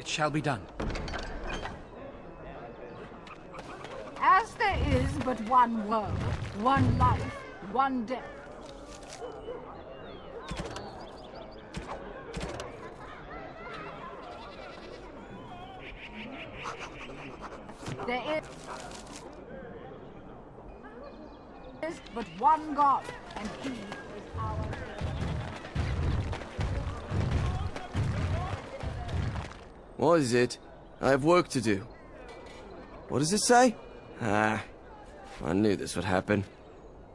It shall be done. As there is but one world, one life, one death. There is but one God, and He is our Savior. What is it? I have work to do. What does it say? Ah, I knew this would happen.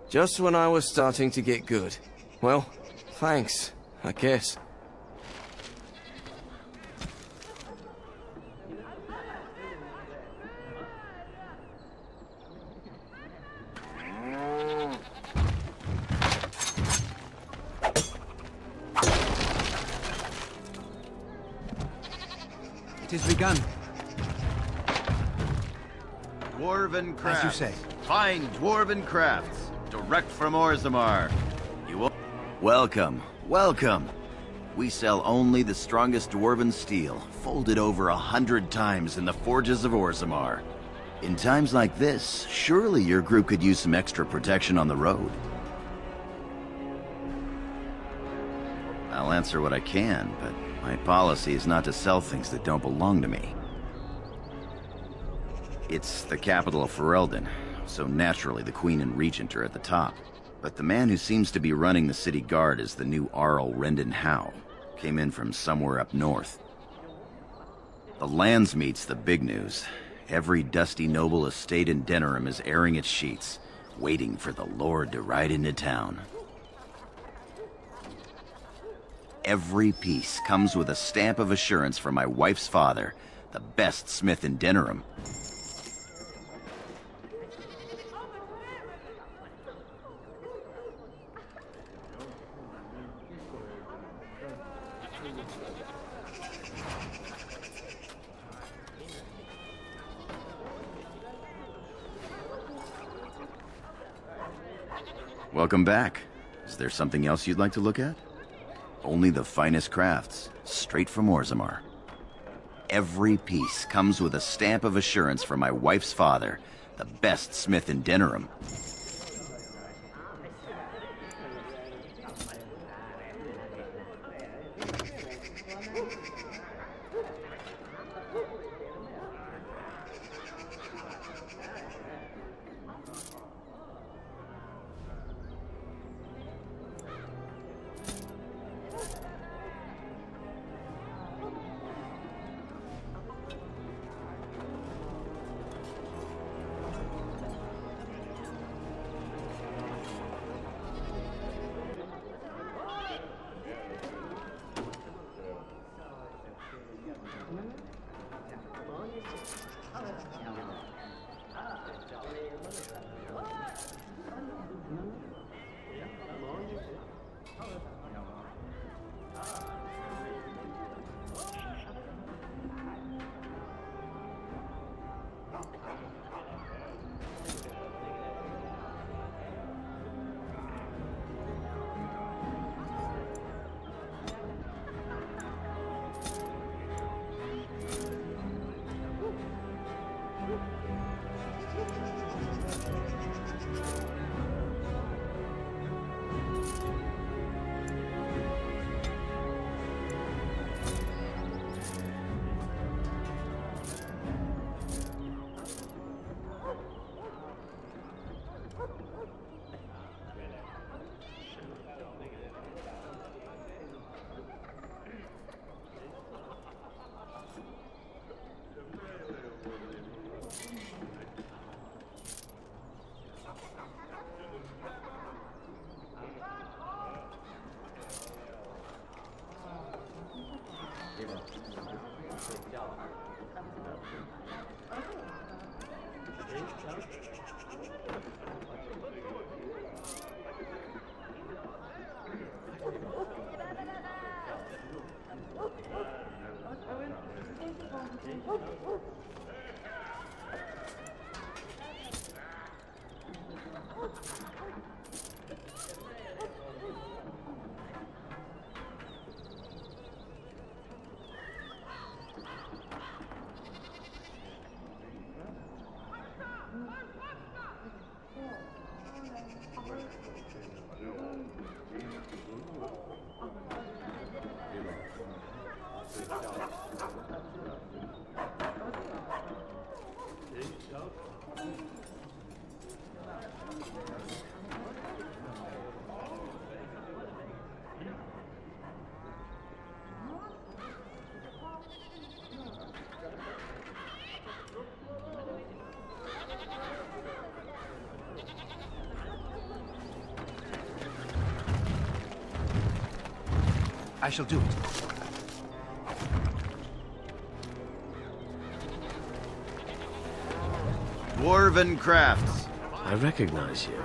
Just when I was starting to get good. Well, thanks, I guess. It is begun. Dwarven crafts. As you say. Fine dwarven crafts. Direct from Orzammar. You will... Welcome. Welcome. We sell only the strongest dwarven steel, folded over 100 times in the forges of Orzammar. In times like this, surely your group could use some extra protection on the road. I'll answer what I can, but my policy is not to sell things that don't belong to me. It's the capital of Ferelden, so naturally the Queen and Regent are at the top. But the man who seems to be running the city guard is the new Arl Rendon Howe. Came in from somewhere up north. The Landsmeet's the big news. Every dusty noble estate in Denerim is airing its sheets, waiting for the Lord to ride into town. Every piece comes with a stamp of assurance from my wife's father, the best smith in Denerim. Welcome back. Is there something else you'd like to look at? Only the finest crafts, straight from Orzammar. Every piece comes with a stamp of assurance from my wife's father, the best smith in Denerim. I shall do it. Dwarven crafts. I recognize you.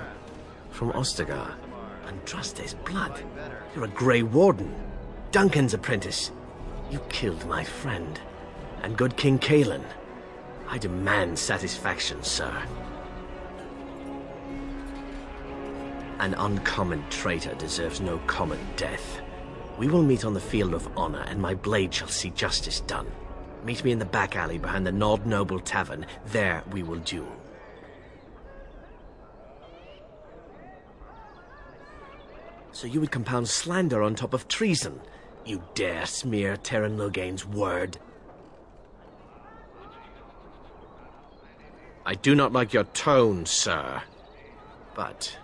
From Ostagar. Andraste's blood. You're a Grey Warden. Duncan's apprentice. You killed my friend. And good King Cailan. I demand satisfaction, sir. An uncommon traitor deserves no common death. We will meet on the field of honor, and my blade shall see justice done. Meet me in the back alley behind the Nod Noble Tavern. There we will duel. So you would compound slander on top of treason? You dare smear Terran Loghain's word? I do not like your tone, sir. But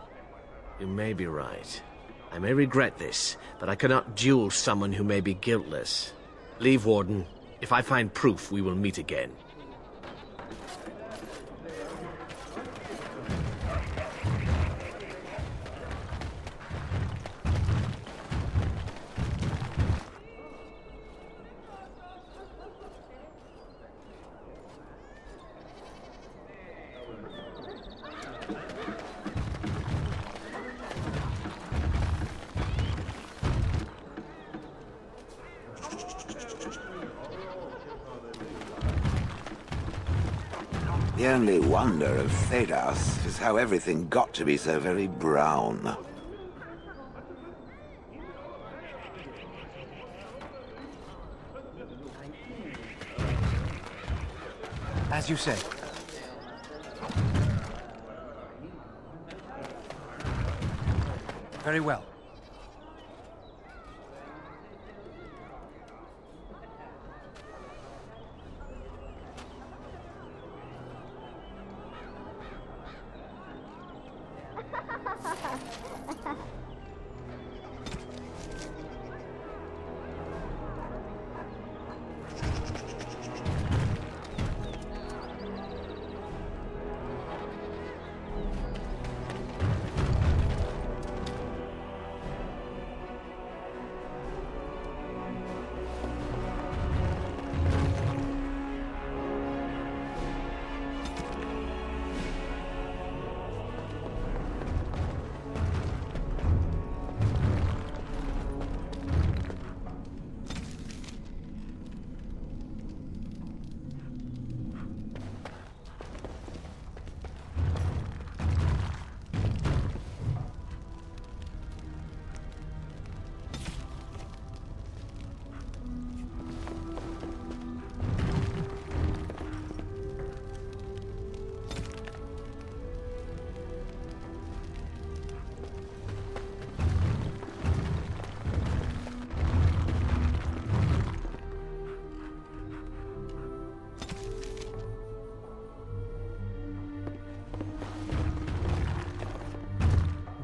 you may be right. I may regret this, but I cannot duel someone who may be guiltless. Leave, Warden. If I find proof, we will meet again. The only wonder of Thedas is how everything got to be so very brown. As you say. Very well.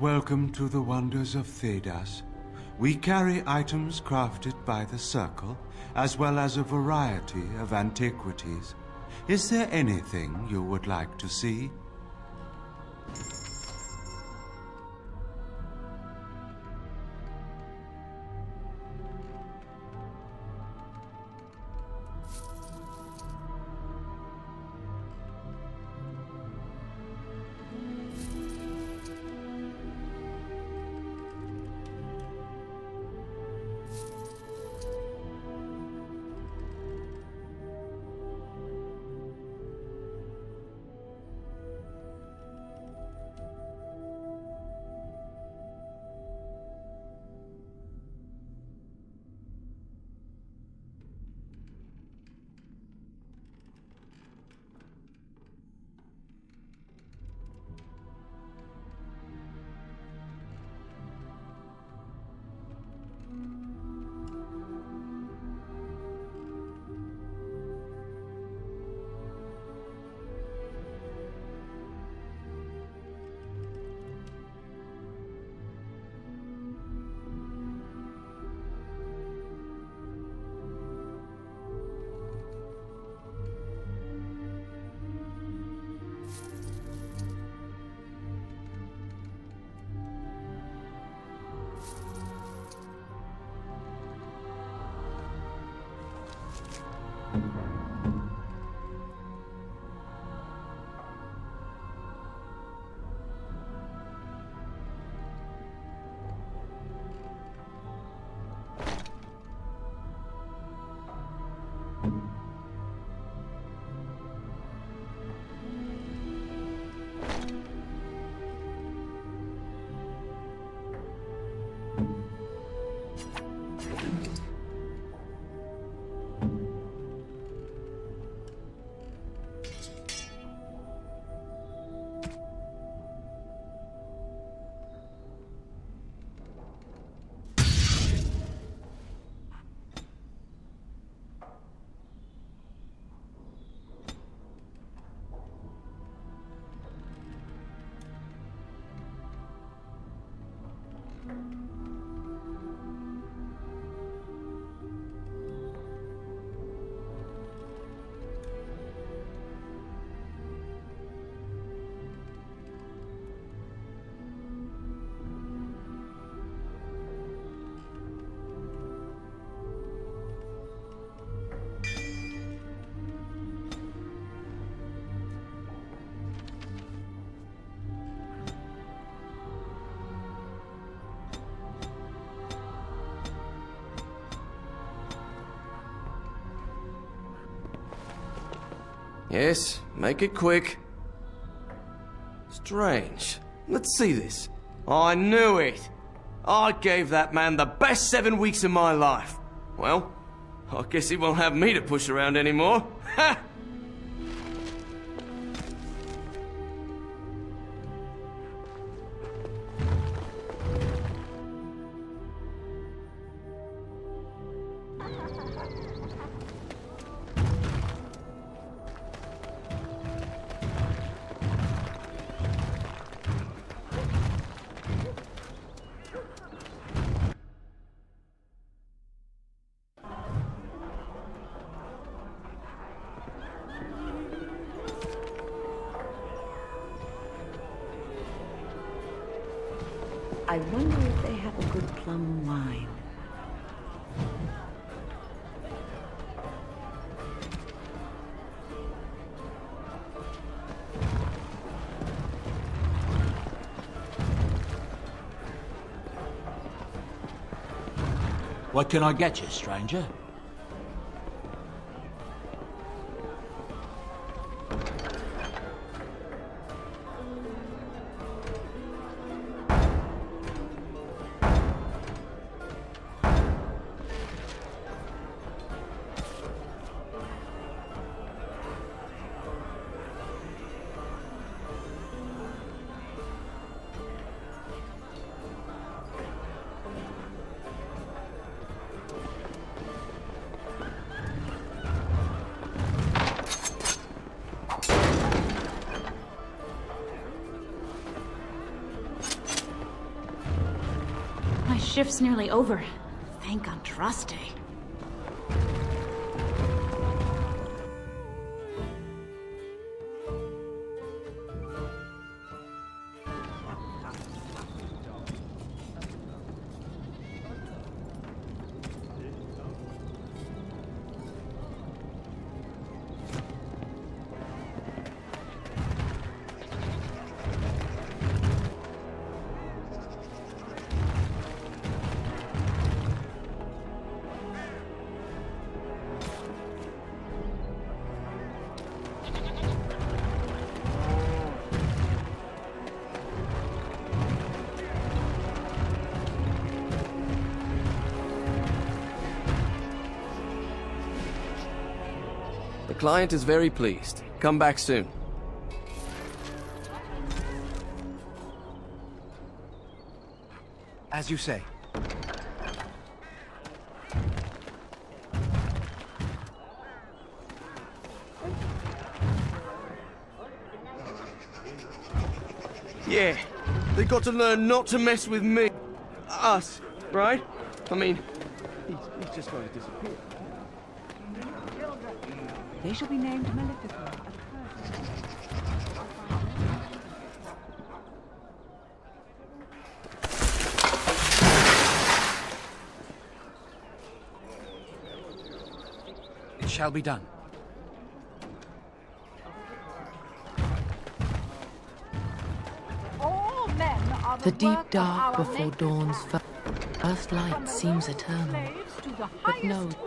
Welcome to the wonders of Thedas. We carry items crafted by the Circle, as well as a variety of antiquities. Is there anything you would like to see? Yes, make it quick. Strange. Let's see this. I knew it! I gave that man the best 7 weeks of my life. Well, I guess he won't have me to push around anymore. Ha! I wonder if they have a good plum wine. What can I get you, stranger? My shift's nearly over. Thank Andraste. The client is very pleased. Come back soon. As you say. Yeah, they got to learn not to mess with me. Us, right? I mean, he's just going to disappear. They shall be named Maleficent. It shall be done. All men are The deep work of dark our before late dawn's father. first light From the seems lowest eternal, slaves to the but no, highest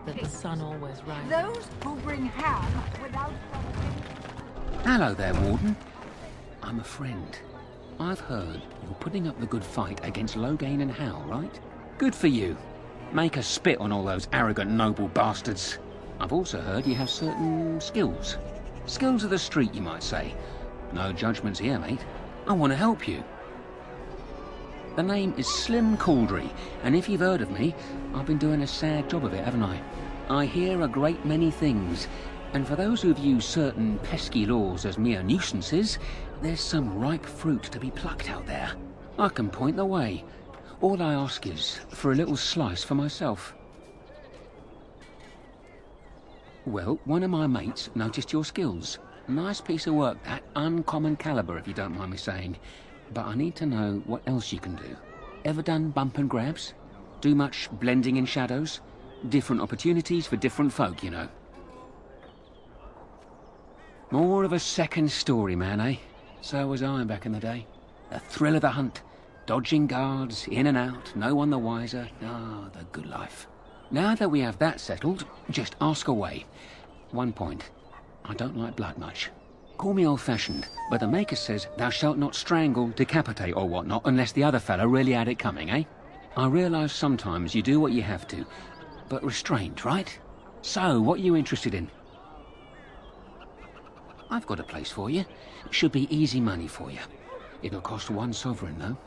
that the sun always rises. those who bring ham without Hello there, Warden. I'm a friend. I've heard you're putting up the good fight against Loghain and Howe, right? Good for you. Make a spit on all those arrogant noble bastards. I've also heard you have certain skills. Skills of the street, you might say. No judgments here, mate. I want to help you. The name is Slim Cauldry, and if you've heard of me, I've been doing a sad job of it, haven't I? I hear a great many things, and for those who view certain pesky laws as mere nuisances, there's some ripe fruit to be plucked out there. I can point the way. All I ask is for a little slice for myself. Well, one of my mates noticed your skills. Nice piece of work, that. Uncommon caliber, if you don't mind me saying. But I need to know what else you can do. Ever done bump and grabs? Do much blending in shadows? Different opportunities for different folk, you know. More of a second story man, eh? So was I back in the day. The thrill of the hunt. Dodging guards, in and out, no one the wiser. Ah, the good life. Now that we have that settled, just ask away. One point. I don't like blood much. Call me old-fashioned, but the Maker says thou shalt not strangle, decapitate or whatnot unless the other fellow really had it coming, eh? I realise sometimes you do what you have to, but restrained, right? So, what are you interested in? I've got a place for you. It should be easy money for you. It'll cost 1 sovereign, though.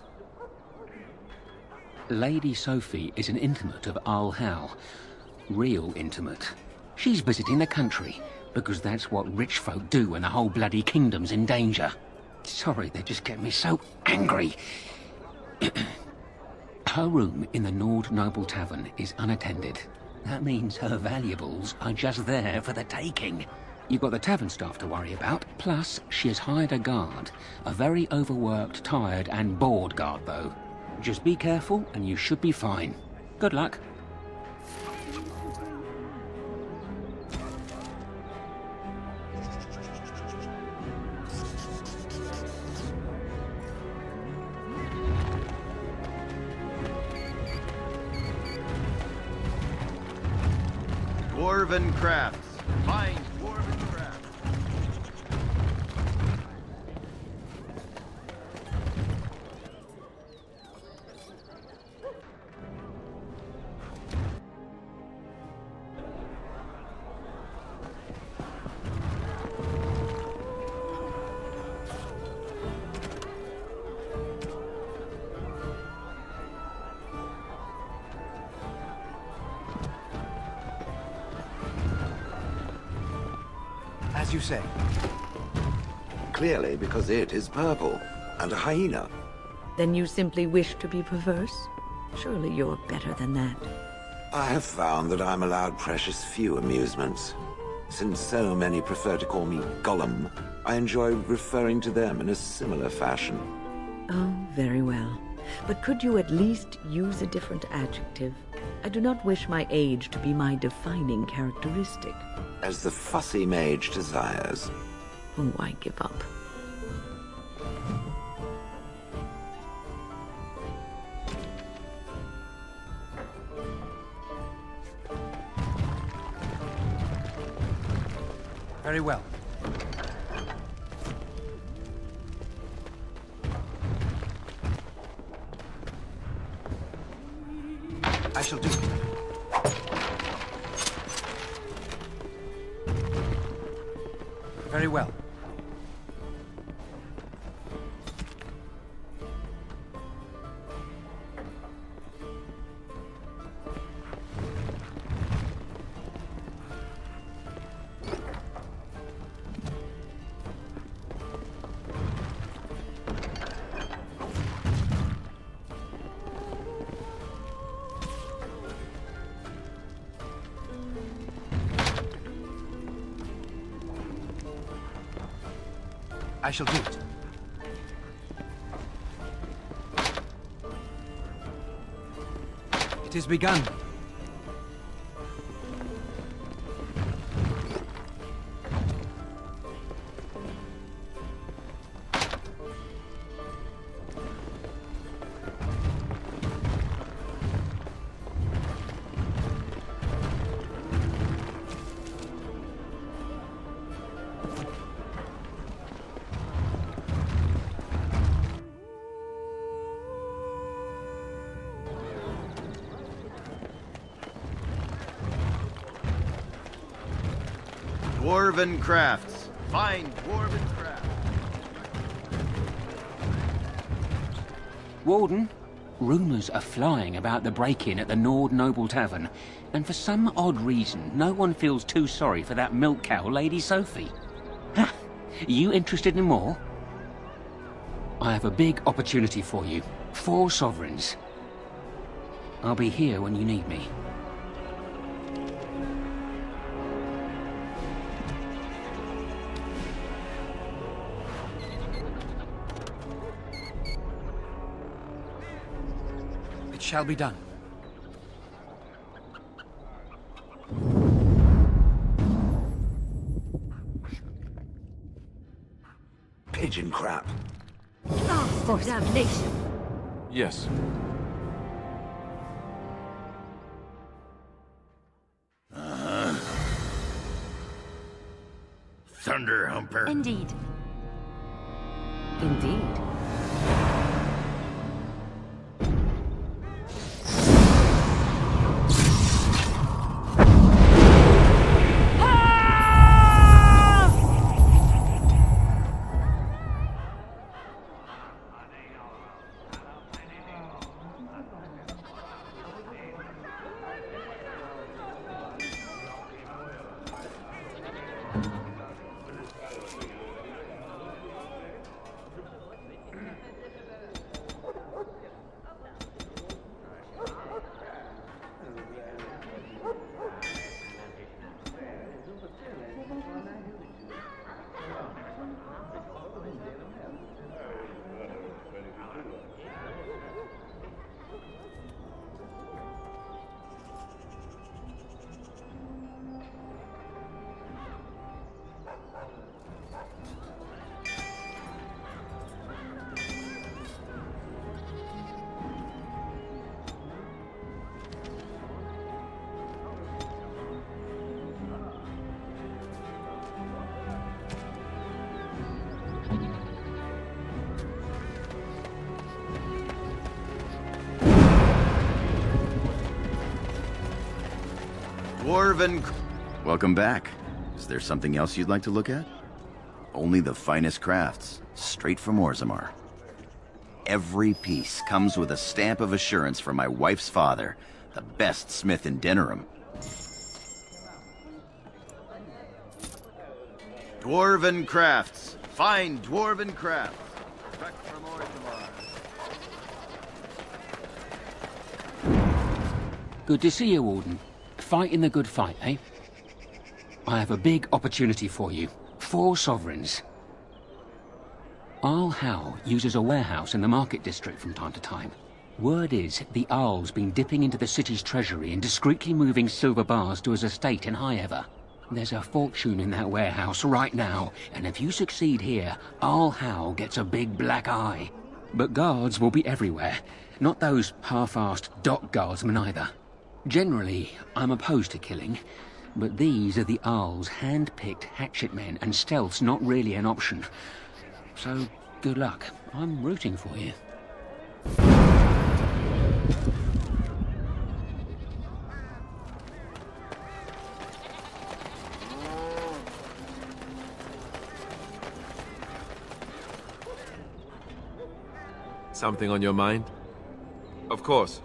Lady Sophie is an intimate of Arl Howe. Real intimate. She's visiting the country, because that's what rich folk do when the whole bloody kingdom's in danger. Sorry, they just get me so angry. Her room in the Nord Noble Tavern is unattended. That means her valuables are just there for the taking. You've got the tavern staff to worry about, plus she has hired a guard. A very overworked, tired and bored guard, though. Just be careful and you should be fine. Good luck. Dwarven crafts. Find dwarven crafts. As you say. Clearly because it is purple, and a hyena. Then you simply wish to be perverse? Surely you're better than that. I have found that I'm allowed precious few amusements. Since so many prefer to call me Gollum, I enjoy referring to them in a similar fashion. Oh, very well. But could you at least use a different adjective? I do not wish my age to be my defining characteristic. As the fussy mage desires. Oh, I give up. Very well. I shall do it. Very well. I shall do it. It is begun. Dwarven crafts. Find dwarven crafts. Warden, rumours are flying about the break-in at the Nord Noble Tavern, and for some odd reason, no one feels too sorry for that milk cow, Lady Sophie. Ha! You interested in more? I have a big opportunity for you. 4 sovereigns. I'll be here when you need me. shall be done. Pigeon crap. For damnation. Yes. Thunder Humper. Indeed. Indeed. Dwarven... Welcome back. Is there something else you'd like to look at? Only the finest crafts, straight from Orzammar. Every piece comes with a stamp of assurance from my wife's father, the best smith in Denerim. Dwarven crafts. Fine dwarven crafts. Direct from Orzammar. Good to see you, Warden. Fighting the good fight, eh? I have a big opportunity for you. 4 sovereigns. Arl Howe uses a warehouse in the market district from time to time. Word is, the Arl's been dipping into the city's treasury and discreetly moving silver bars to his estate in High Ever. There's a fortune in that warehouse right now, and if you succeed here, Arl Howe gets a big black eye. But guards will be everywhere. Not those half-assed dock guardsmen either. Generally, I'm opposed to killing, but these are the Arl's hand-picked hatchet men, and stealth's not really an option. So, good luck. I'm rooting for you. Something on your mind? Of course.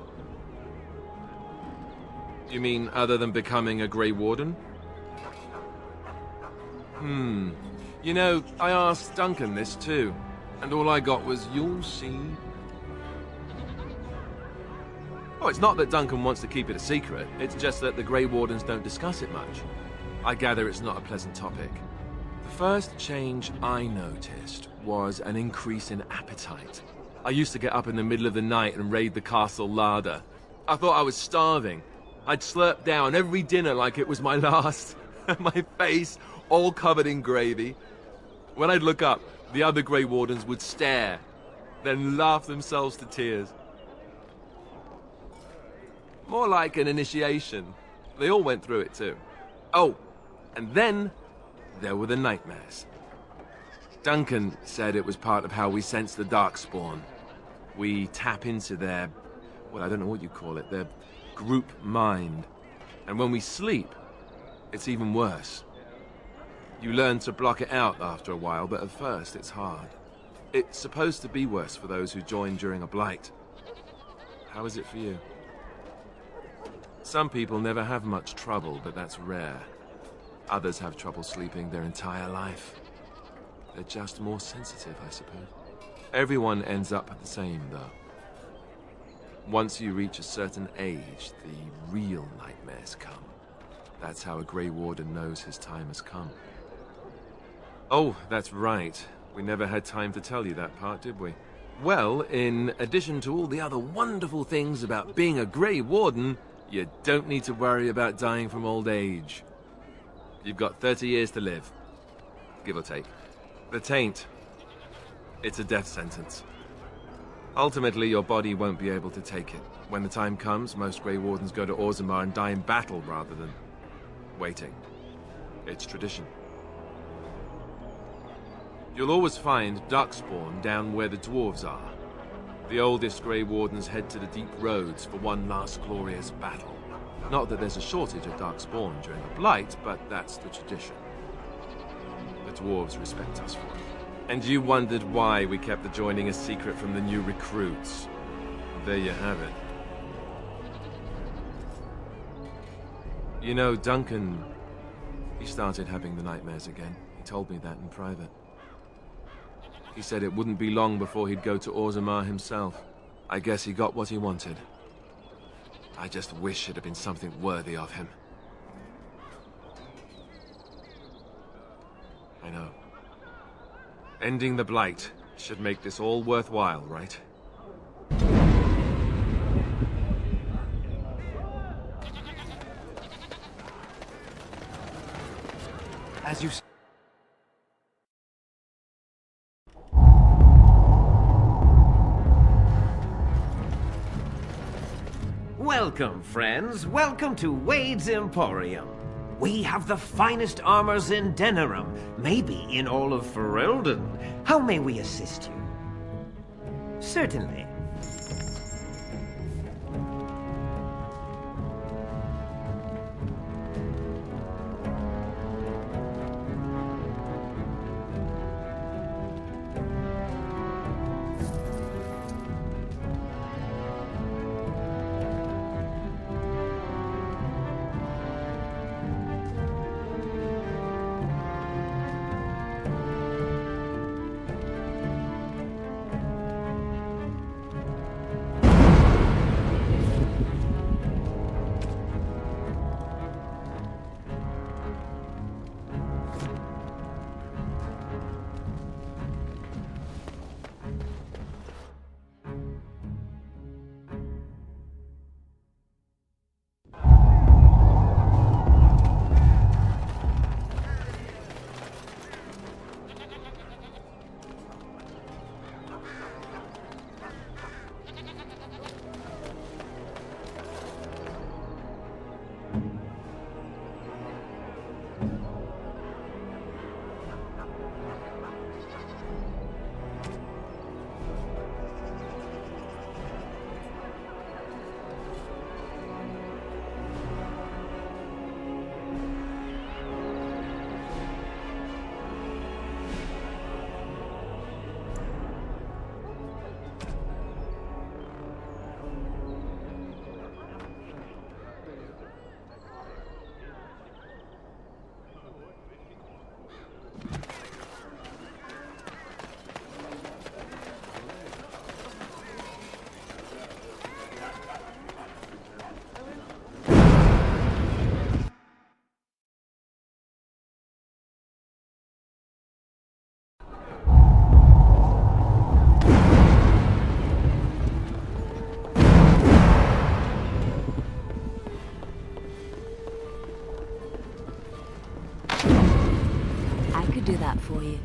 You mean other than becoming a Grey Warden? You know, I asked Duncan this too, and all I got was, "You'll see." Oh, it's not that Duncan wants to keep it a secret, it's just that the Grey Wardens don't discuss it much. I gather it's not a pleasant topic. The first change I noticed was an increase in appetite. I used to get up in the middle of the night and raid the castle larder. I thought I was starving. I'd slurp down every dinner like it was my last. My face all covered in gravy. When I'd look up, the other Grey Wardens would stare, then laugh themselves to tears. More like an initiation. They all went through it too. Oh, and then there were the nightmares. Duncan said it was part of how we sense the Darkspawn. We tap into their, well, I don't know what you call it, their group mind. And when we sleep, it's even worse. You learn to block it out after a while, but at first it's hard. It's supposed to be worse for those who join during a blight. How is it for you? Some people never have much trouble, but that's rare. Others have trouble sleeping their entire life. They're just more sensitive, I suppose. Everyone ends up the same, though. Once you reach a certain age, the real nightmares come. That's how a Grey Warden knows his time has come. Oh, that's right. We never had time to tell you that part, did we? Well, in addition to all the other wonderful things about being a Grey Warden, you don't need to worry about dying from old age. You've got 30 years to live, give or take. The taint, it's a death sentence. Ultimately, your body won't be able to take it. When the time comes, most Grey Wardens go to Orzammar and die in battle rather than waiting. It's tradition. You'll always find Darkspawn down where the dwarves are. The oldest Grey Wardens head to the deep roads for one last glorious battle. Not that there's a shortage of Darkspawn during the Blight, but that's the tradition. The dwarves respect us for it. And you wondered why we kept the joining a secret from the new recruits. There you have it. You know, Duncan, he started having the nightmares again. He told me that in private. He said it wouldn't be long before he'd go to Orzammar himself. I guess he got what he wanted. I just wish it had been something worthy of him. I know. Ending the Blight should make this all worthwhile, right? As you... Welcome, friends. Welcome to Wade's Emporium. We have the finest armors in Denerim, maybe in all of Ferelden. How may we assist you? Certainly. Do that for you.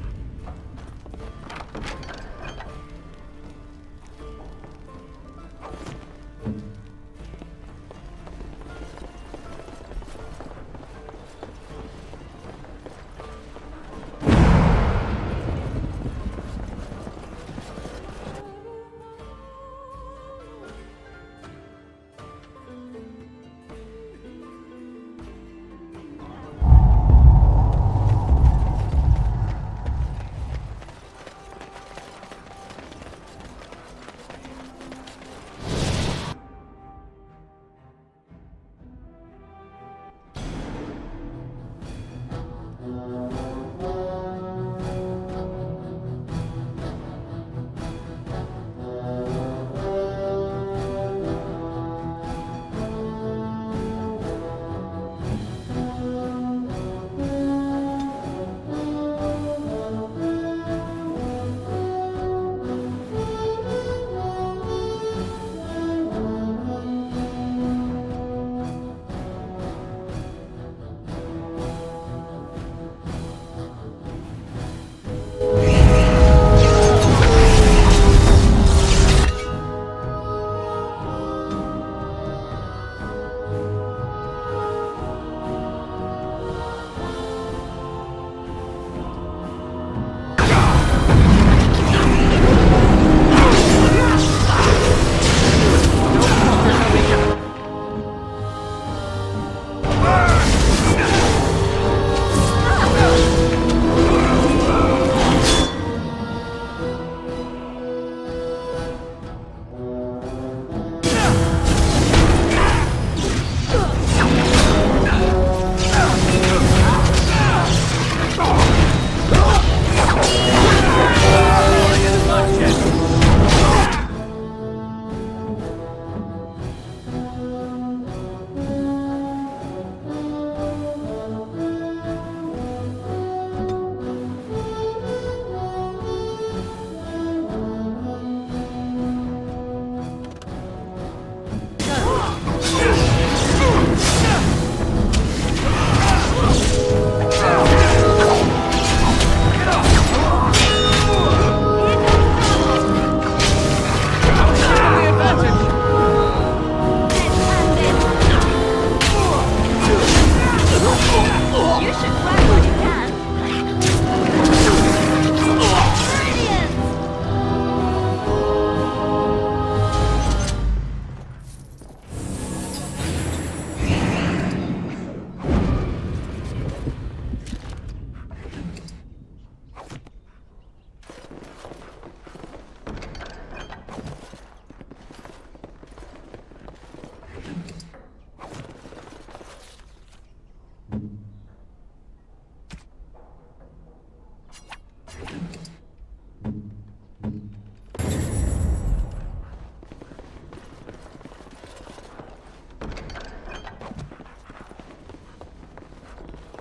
Smash it, grab what you can. Brilliant!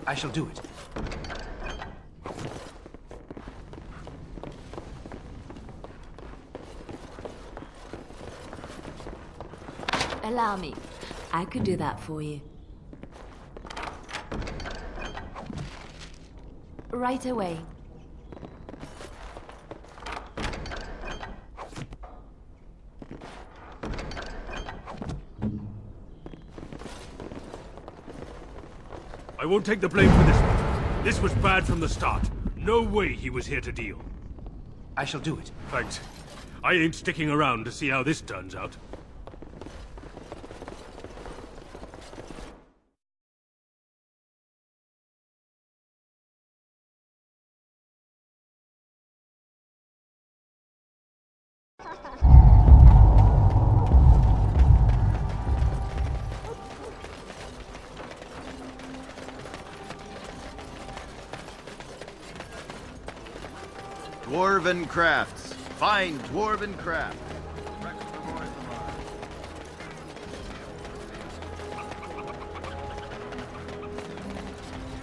I shall do it. Allow me. I could do that for you. Right away. I won't take the blame for this one. This was bad from the start. No way he was here to deal. I shall do it. Thanks. I ain't sticking around to see how this turns out. Dwarven crafts. Fine dwarven craft.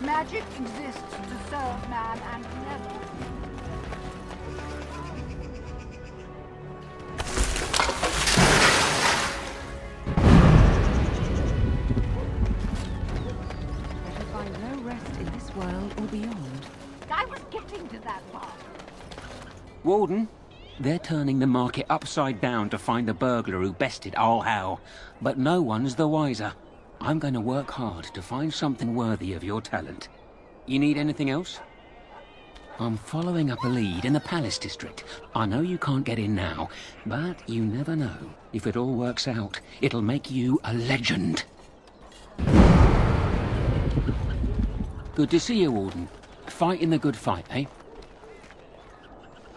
Magic exists to serve man and never. I shall find no rest in this world or beyond. I was getting to that part. Warden, they're turning the market upside down to find the burglar who bested All Hal, but no one's the wiser. I'm going to work hard to find something worthy of your talent. You need anything else? I'm following up a lead in the Palace District. I know you can't get in now, but you never know. If it all works out, it'll make you a legend. Good to see you, Warden. Fighting the good fight, eh?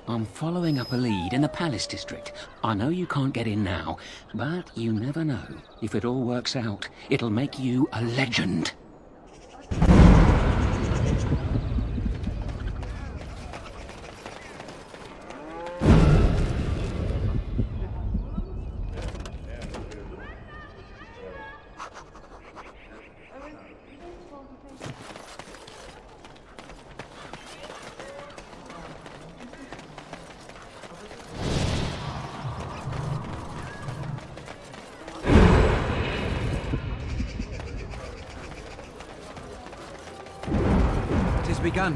I'm following up a lead in the Palace District. I know you can't get in now, but you never know. If it all works out, it'll make you a legend. Begun.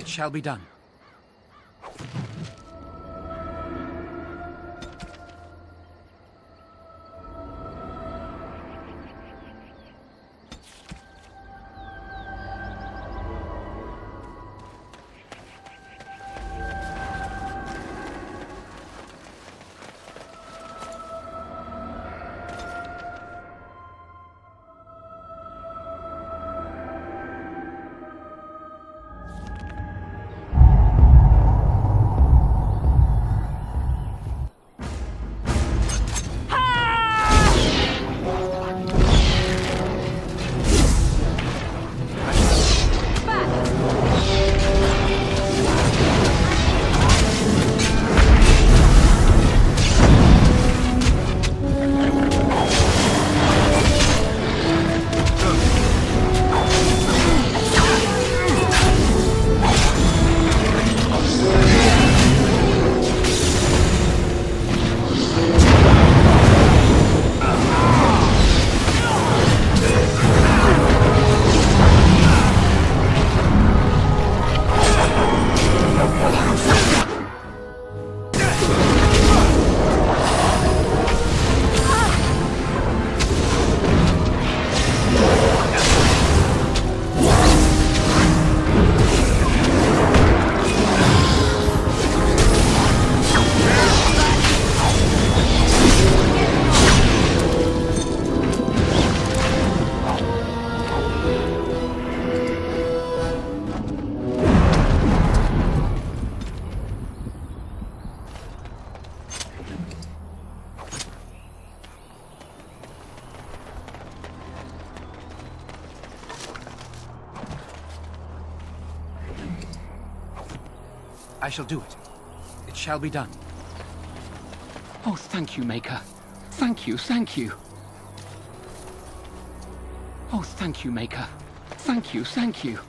Shall be done. I shall do it. It shall be done. Oh, thank you, Maker. Thank you, thank you. Oh, thank you, Maker. Thank you, thank you.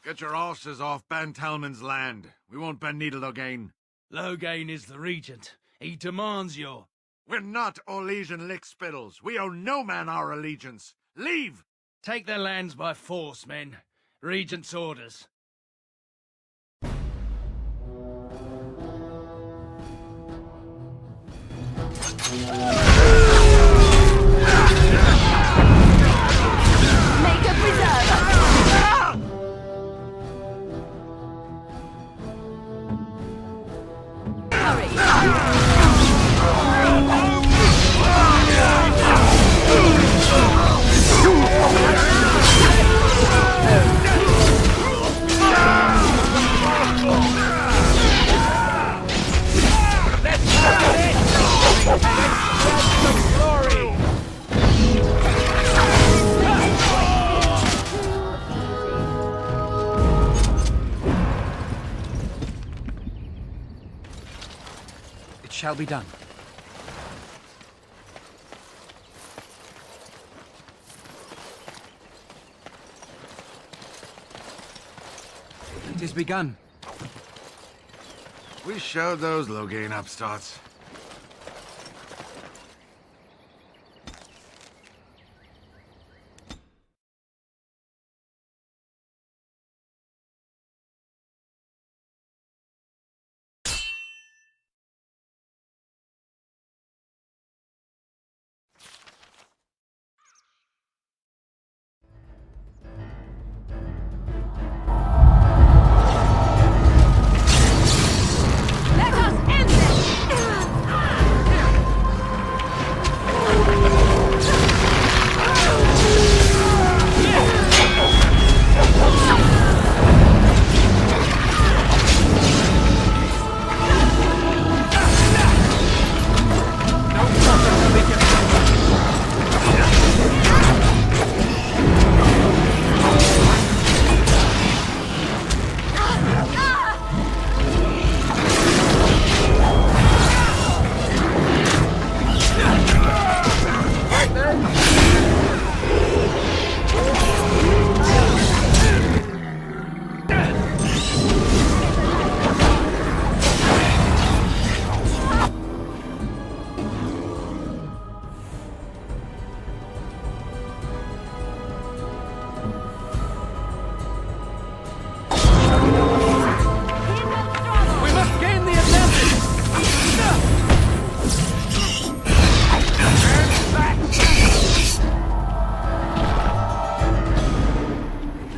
Get your horses off Ben Talman's land. We won't bend needle again. Loghain is the regent. He demands your... We're not Orlesian lickspittles. We owe no man our allegiance. Leave! Take their lands by force, men. Regent's orders. Make a preserver! It shall be done. It is begun. We showed those Loghain upstarts.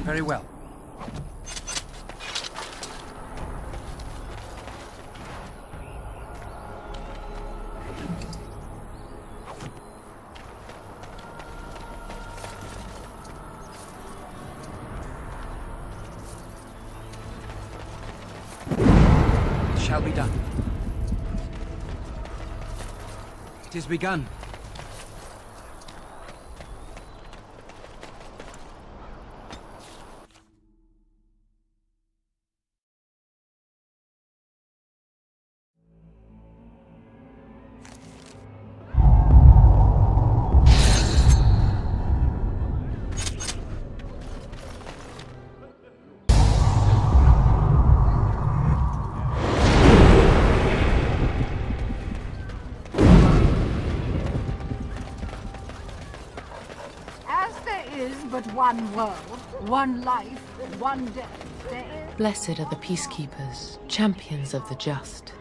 Very well. It shall be done. It is begun. But one world, one life, one death. There is... Blessed are the peacekeepers, champions of the just.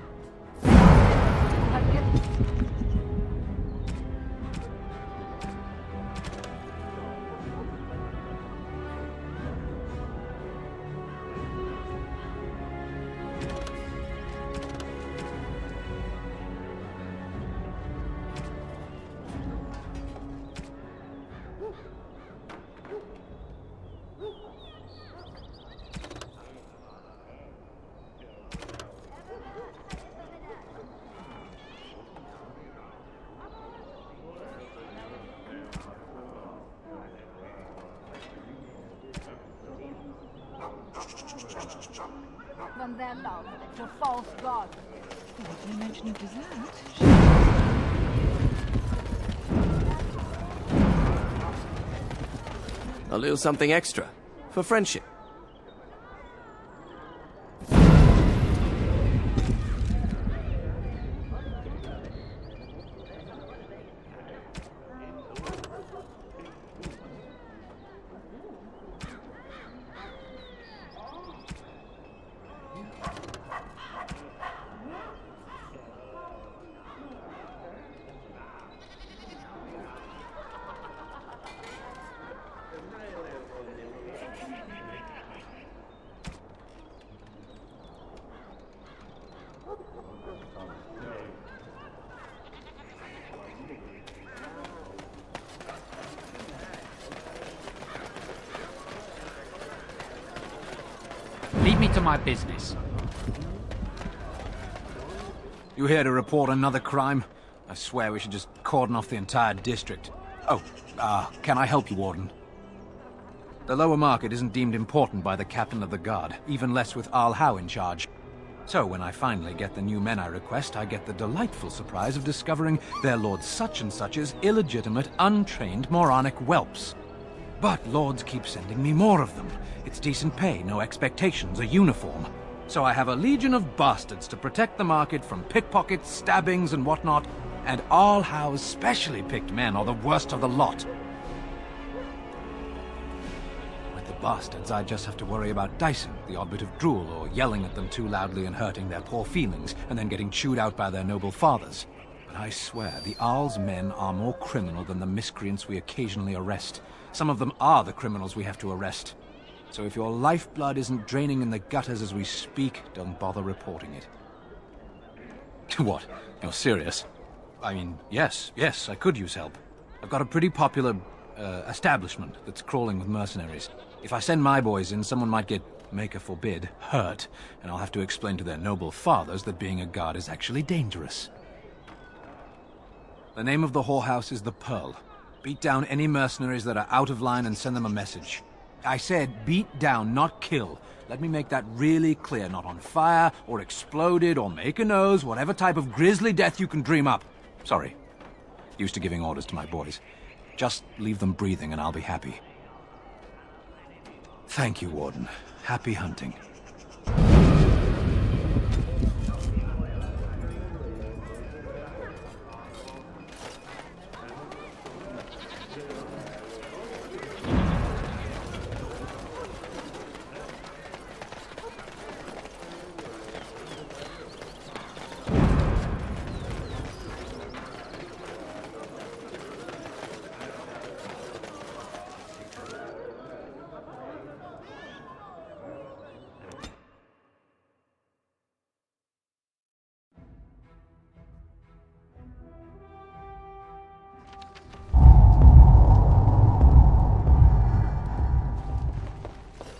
When they're loved to false gods. What do you mention it was that? A little something extra. For friendship. Lead me to my business. You here to report another crime? I swear we should just cordon off the entire district. Oh, can I help you, Warden? The lower market isn't deemed important by the captain of the guard, even less with Arl Howe in charge. So when I finally get the new men I request, I get the delightful surprise of discovering their Lord Such-and-Such's illegitimate, untrained, moronic whelps. But lords keep sending me more of them. It's decent pay, no expectations, a uniform. So I have a legion of bastards to protect the market from pickpockets, stabbings, and whatnot, and Arl Howe's specially picked men are the worst of the lot. With the bastards, I just have to worry about dicing the odd bit of drool, or yelling at them too loudly and hurting their poor feelings, and then getting chewed out by their noble fathers. But I swear, the Arl's men are more criminal than the miscreants we occasionally arrest. Some of them are the criminals we have to arrest. So if your lifeblood isn't draining in the gutters as we speak, don't bother reporting it. What? You're serious? I mean, yes, I could use help. I've got a pretty popular, establishment that's crawling with mercenaries. If I send my boys in, someone might get, maker forbid, hurt, and I'll have to explain to their noble fathers that being a guard is actually dangerous. The name of the whorehouse is the Pearl. Beat down any mercenaries that are out of line and send them a message. I said beat down, not kill. Let me make that really clear. Not on fire, or exploded, or make a nose, whatever type of grisly death you can dream up. Sorry. Used to giving orders to my boys. Just leave them breathing and I'll be happy. Thank you, Warden. Happy hunting.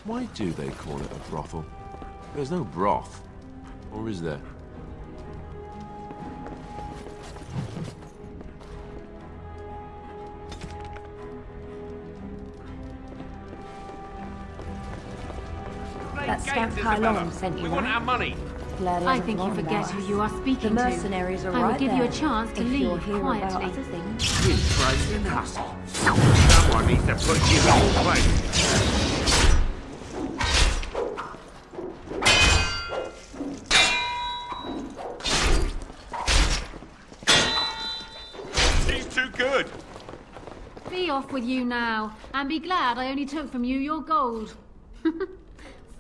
Why do they call it a brothel? There's no broth. Or is there? That scamp Kylon sent you, We want our money. Glad I think you forget who you are speaking The to. mercenaries are I will right give you a there. chance to If leave you're here about quietly. other things. You crazy cuss. Someone needs to put you in your place. He's too good. Be off with you now, and be glad I only took from you your gold.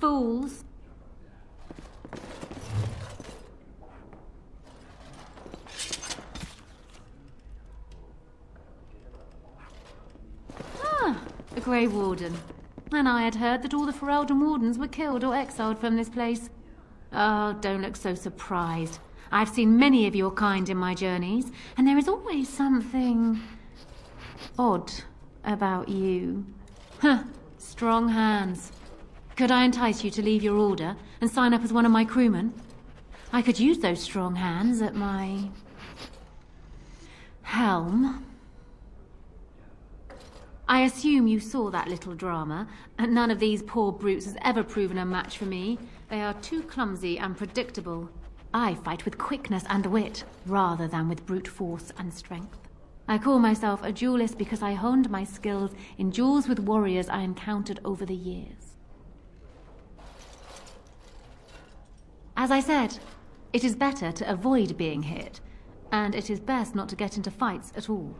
Fools. The Grey Warden. And I had heard that all the Ferelden Wardens were killed or exiled from this place. Oh, don't look so surprised. I've seen many of your kind in my journeys, and there is always something odd about you. Huh, strong hands. Could I entice you to leave your order and sign up as one of my crewmen? I could use those strong hands at my helm. I assume you saw that little drama, and none of these poor brutes has ever proven a match for me. They are too clumsy and predictable. I fight with quickness and wit, rather than with brute force and strength. I call myself a duelist because I honed my skills in duels with warriors I encountered over the years. As I said, it is better to avoid being hit, and it is best not to get into fights at all.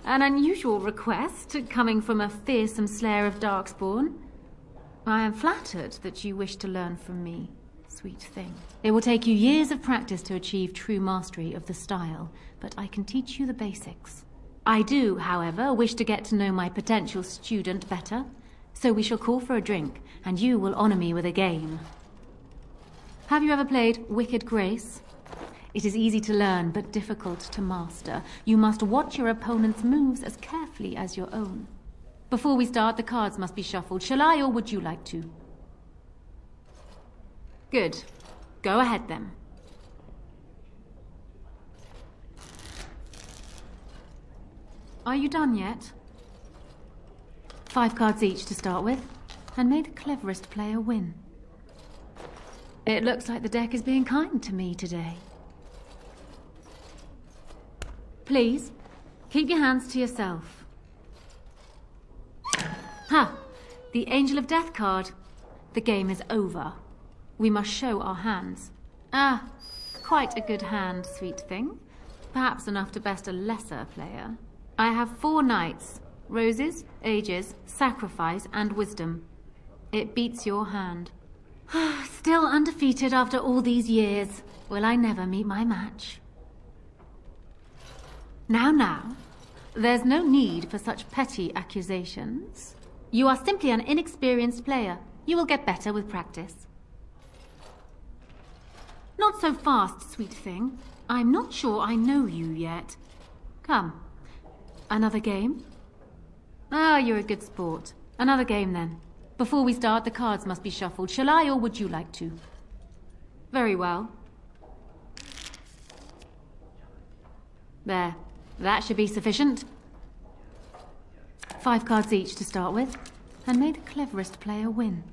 An unusual request, coming from a fearsome slayer of Darkspawn. I am flattered that you wish to learn from me, sweet thing. It will take you years of practice to achieve true mastery of the style, but I can teach you the basics. I do, however, wish to get to know my potential student better, so we shall call for a drink, and you will honor me with a game. Have you ever played Wicked Grace? It is easy to learn, but difficult to master. You must watch your opponent's moves as carefully as your own. Before we start, the cards must be shuffled. Shall I, or would you like to? Good. Go ahead, then. Are you done yet? 5 cards each to start with, and may the cleverest player win. It looks like the deck is being kind to me today. Please, keep your hands to yourself. Ha! The Angel of Death card. The game is over. We must show our hands. Ah, quite a good hand, sweet thing. Perhaps enough to best a lesser player. I have 4 knights. Roses, ages, sacrifice, and wisdom. It beats your hand. Still undefeated after all these years. Will I never meet my match? Now. There's no need for such petty accusations. You are simply an inexperienced player. You will get better with practice. Not so fast, sweet thing. I'm not sure I know you yet. Come. Another game? Ah, you're a good sport. Another game, then. Before we start, the cards must be shuffled. Shall I, or would you like to? Very well. There. That should be sufficient. 5 cards each to start with, and may the cleverest player win.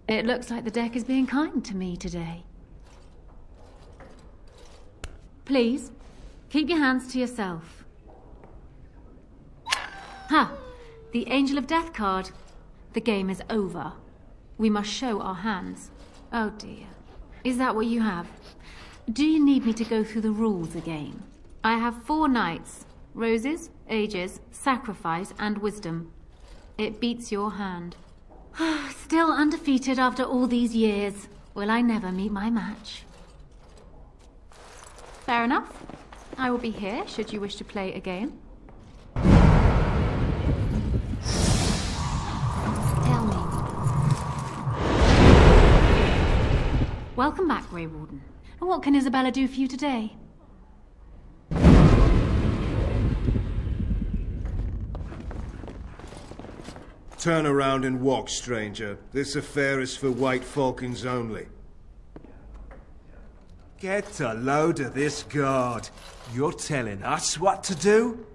It looks like the deck is being kind to me today. Please, keep your hands to yourself. Ha! The Angel of Death card. The game is over. We must show our hands. Oh dear. Is that what you have? Do you need me to go through the rules again? I have 4 knights. Roses, ages, sacrifice, and wisdom. It beats your hand. Still undefeated after all these years. Will I never meet my match? Fair enough. I will be here should you wish to play again. Tell me. Welcome back, Grey Warden. And what can Isabella do for you today? Turn around and walk, stranger. This affair is for White Falcons only. Get a load of this guard. You're telling us what to do?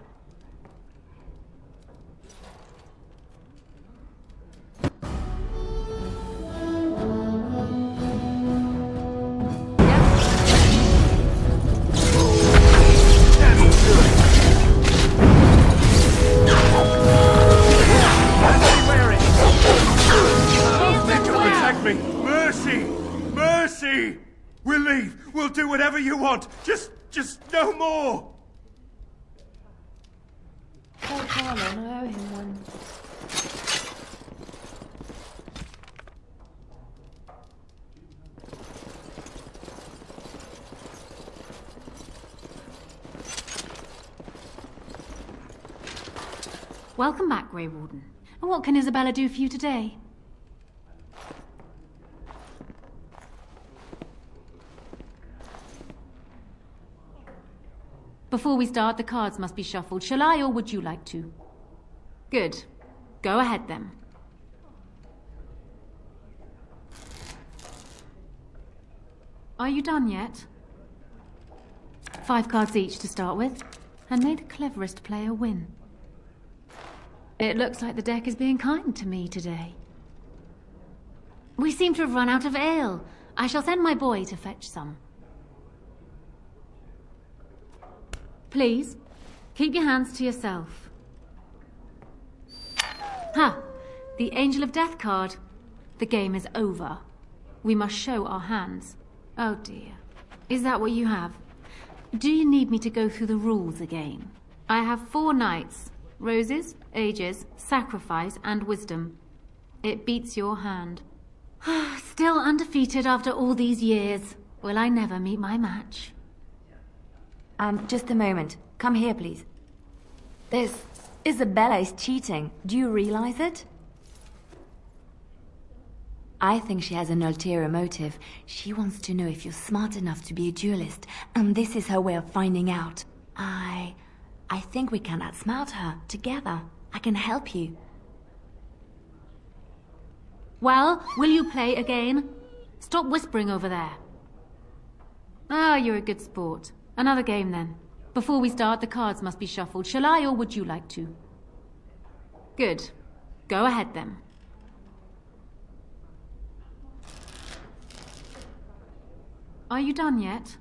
Mercy! We'll leave. We'll do whatever you want. Just no more. Tell Carlin I owe him one. Welcome back, Grey Warden. And what can Isabella do for you today? Before we start, the cards must be shuffled. Shall I, or would you like to? Good. Go ahead, then. Are you done yet? 5 cards each to start with, and may the cleverest player win. It looks like the deck is being kind to me today. We seem to have run out of ale. I shall send my boy to fetch some. Please, keep your hands to yourself. Ha! The Angel of Death card. The game is over. We must show our hands. Oh dear. Is that what you have? Do you need me to go through the rules again? I have 4 knights. Roses, ages, sacrifice, and wisdom. It beats your hand. Still undefeated after all these years. Will I never meet my match? Just a moment. Come here, please. This Isabella is cheating. Do you realize it? I think she has an ulterior motive. She wants to know if you're smart enough to be a duelist, and this is her way of finding out. I think we can outsmart her together. I can help you. Well, will you play again? Stop whispering over there. Ah, you're a good sport. Another game then. Before we start, the cards must be shuffled. Shall I, or would you like to? Good. Go ahead then. Are you done yet?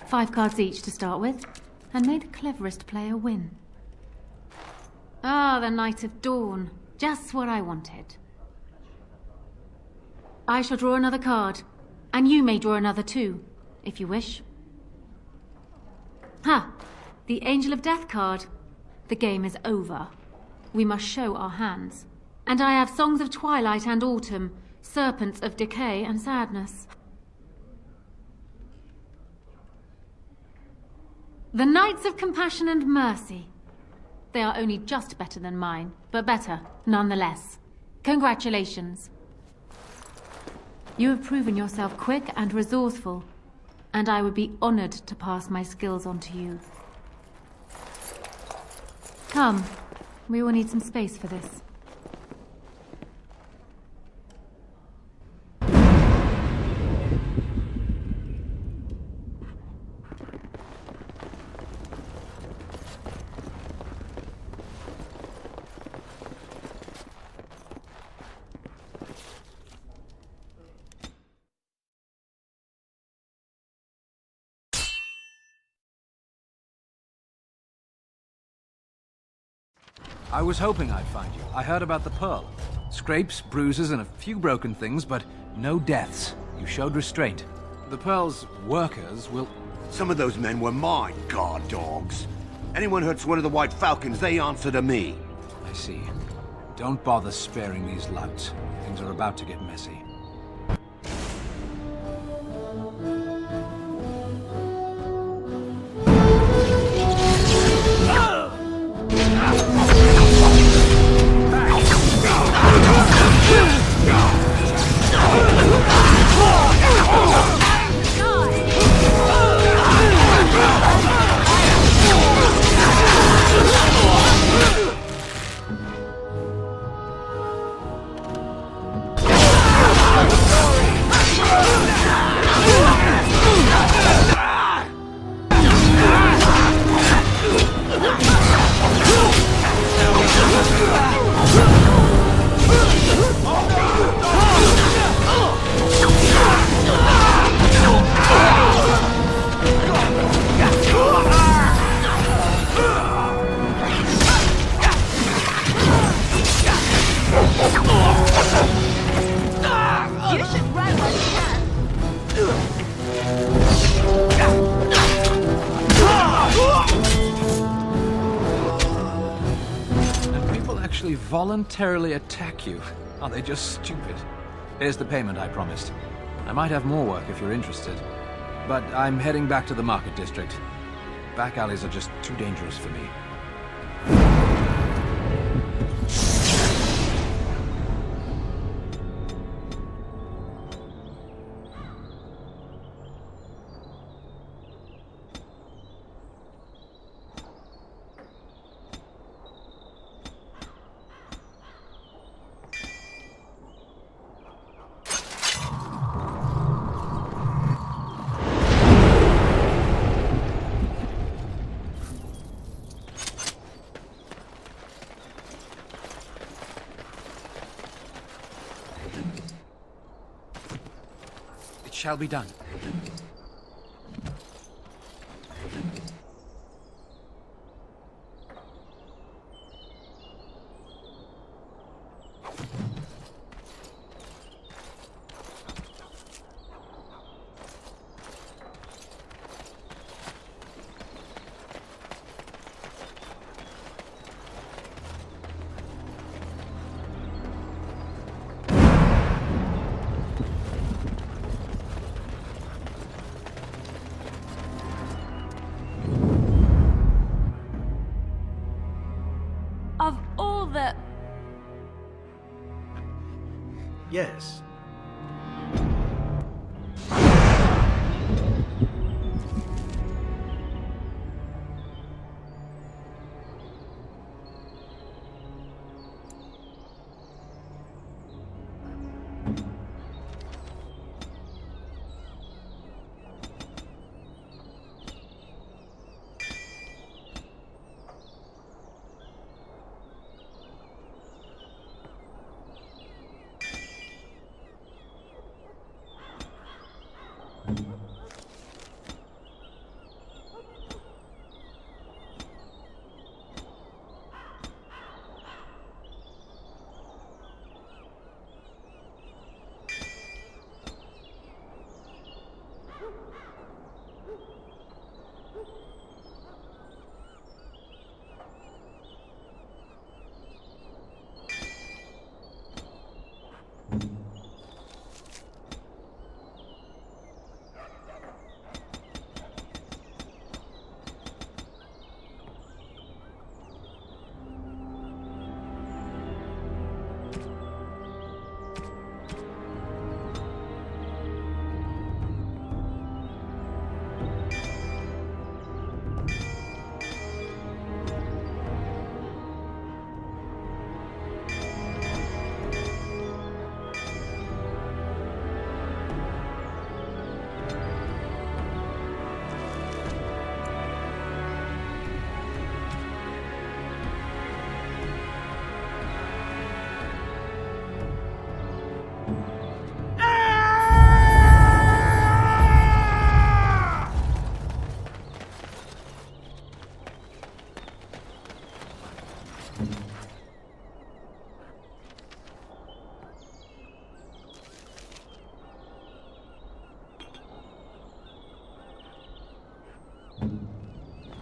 5 cards each to start with, and may the cleverest player win. Ah, the Knight of Dawn. Just what I wanted. I shall draw another card, and you may draw another too, if you wish. Ha! The Angel of Death card. The game is over. We must show our hands. And I have Songs of Twilight and Autumn, Serpents of Decay and Sadness. The Knights of Compassion and Mercy. They are only just better than mine, but better, nonetheless. Congratulations. You have proven yourself quick and resourceful, and I would be honored to pass my skills on to you. Come, we will need some space for this. I was hoping I'd find you. I heard about the Pearl. Scrapes, bruises, and a few broken things, but no deaths. You showed restraint. The Pearl's workers will... Some of those men were mine, guard dogs. Anyone hurts one of the White Falcons, they answer to me. I see. Don't bother sparing these louts. Things are about to get messy. Voluntarily attack you? Are they just stupid? Here's the payment I promised. I might have more work if you're interested. But I'm heading back to the market district. Back alleys are just too dangerous for me. shall be done. Of all the... Yes.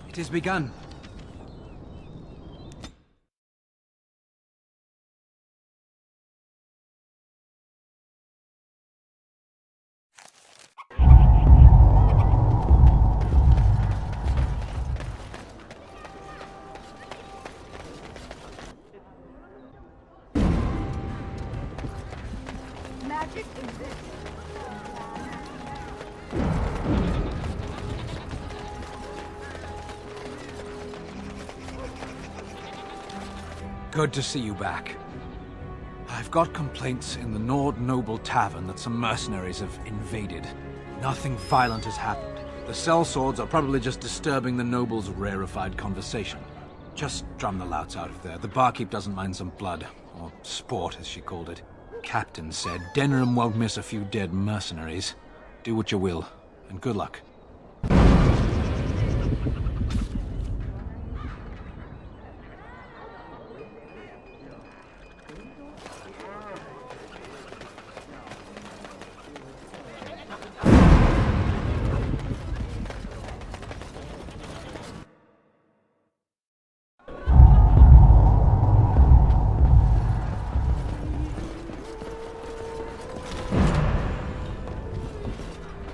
It is begun. Magic exists. Good to see you back. I've got complaints in the Nord Noble Tavern that some mercenaries have invaded. Nothing violent has happened. The sellswords are probably just disturbing the nobles' rarefied conversation. Just drum the louts out of there. The barkeep doesn't mind some blood. Or sport, as she called it. Captain said Denerim won't miss a few dead mercenaries. Do what you will, and good luck.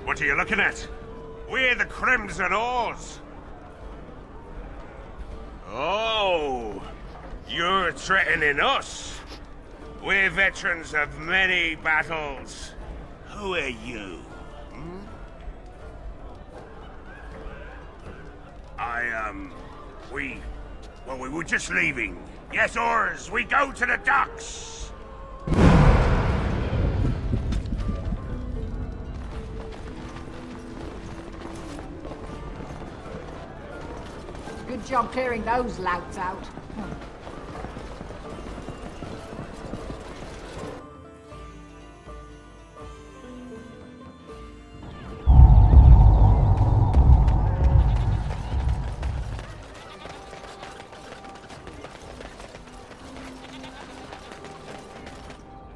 What are you looking at? We're the Crimson Oars. Oh, you're threatening us. We're veterans of many battles. Who are you? We were just leaving. Yes, oars, we go to the docks. Good job clearing those louts out.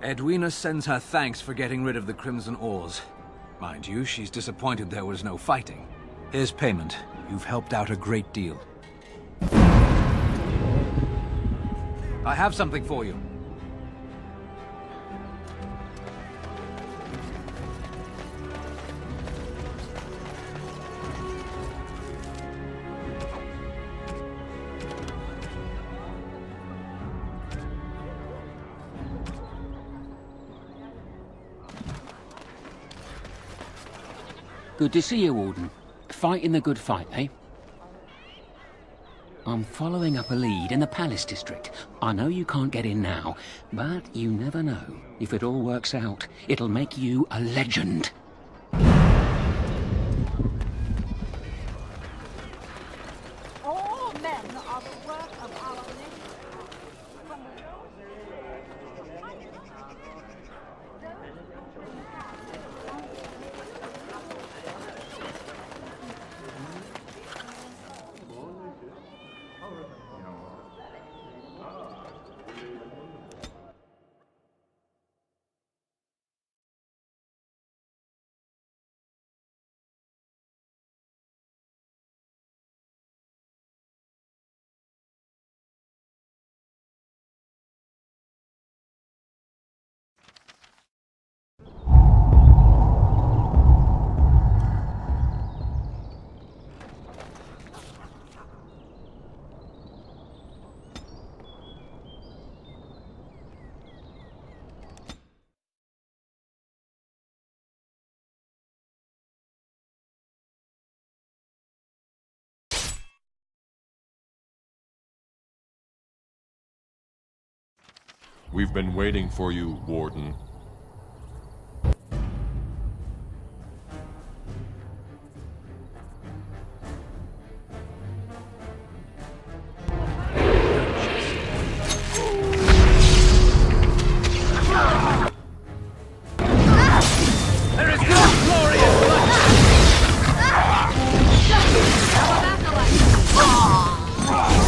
Edwina sends her thanks for getting rid of the Crimson Oars. Mind you, she's disappointed there was no fighting. Here's payment. You've helped out a great deal. I have something for you. Good to see you, Warden. Fighting the good fight, eh? I'm following up a lead in the Palace District. I know you can't get in now, but you never know. If it all works out, it'll make you a legend. All men are the work of our nation. We've been waiting for you, Warden. There is no glory in bloodshed!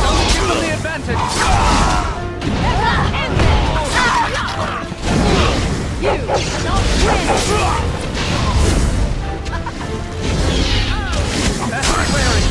Don't give them the advantage! You don't win! That's clearing!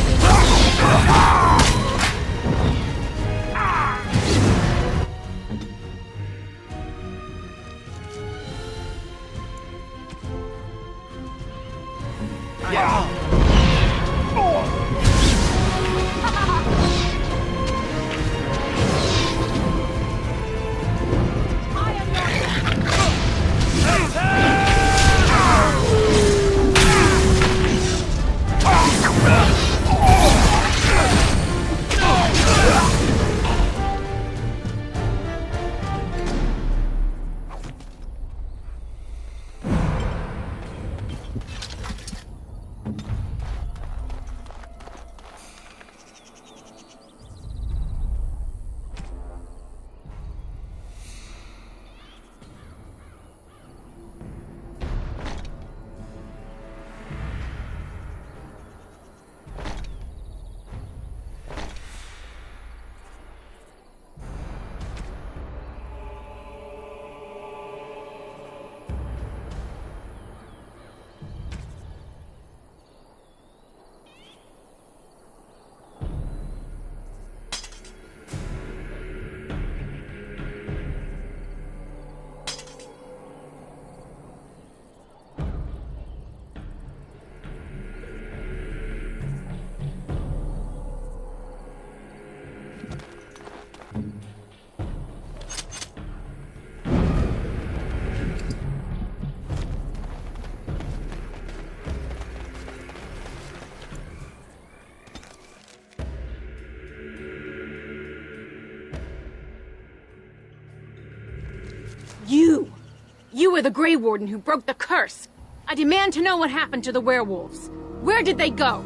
You were the Grey Warden who broke the curse. I demand to know what happened to the werewolves. Where did they go?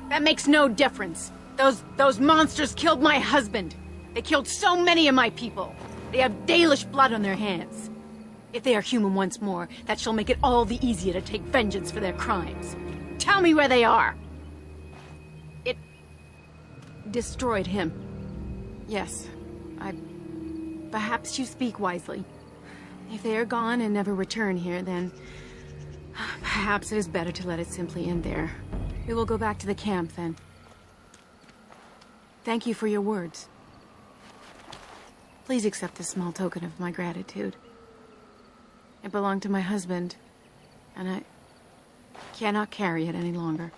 That makes no difference. Those monsters killed my husband. They killed so many of my people. They have Dalish blood on their hands. If they are human once more, that shall make it all the easier to take vengeance for their crimes. Tell me where they are. It destroyed him. Yes, Perhaps you speak wisely. If they are gone and never return here, then perhaps it is better to let it simply end there. We will go back to the camp, then. Thank you for your words. Please accept this small token of my gratitude. It belonged to my husband, and I cannot carry it any longer.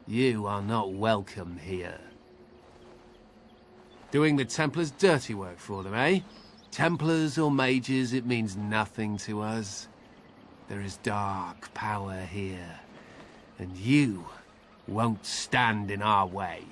You are not welcome here. Doing the Templars' dirty work for them, eh? Templars or mages, it means nothing to us. There is dark power here, and you won't stand in our way.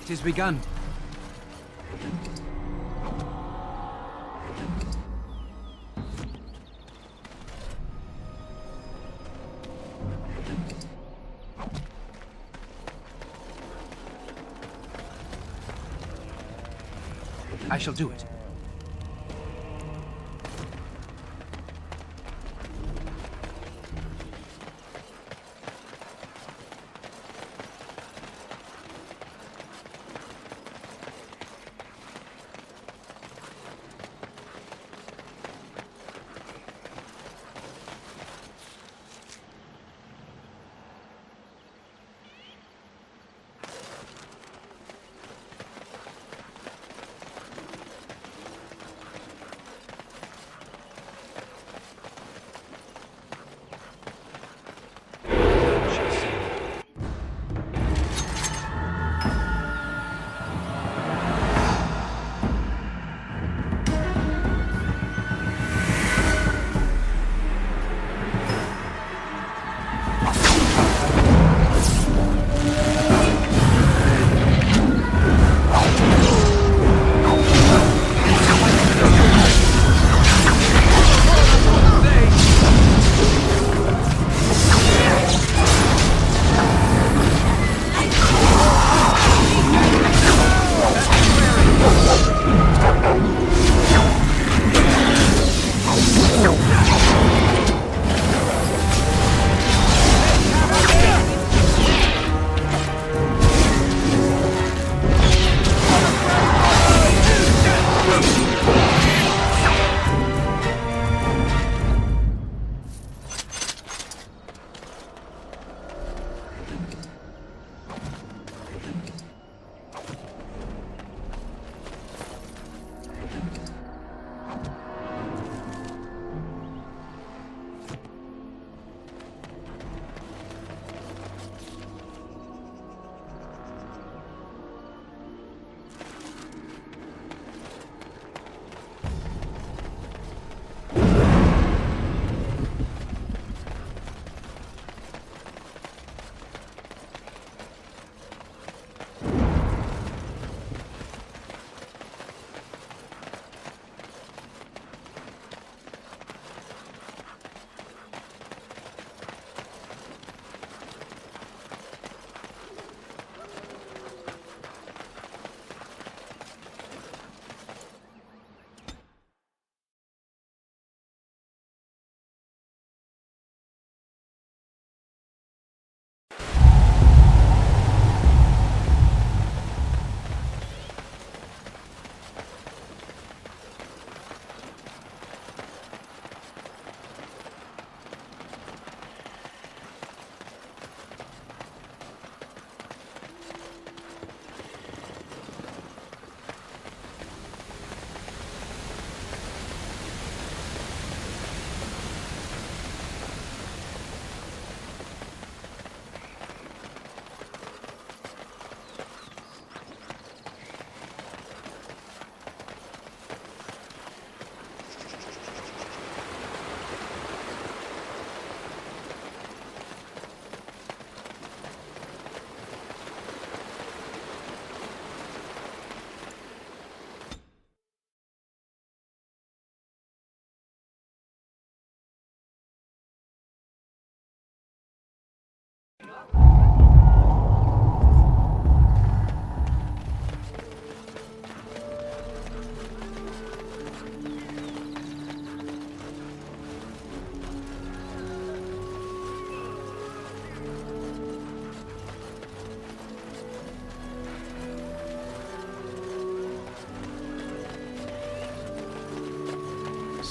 It is begun. I shall do it.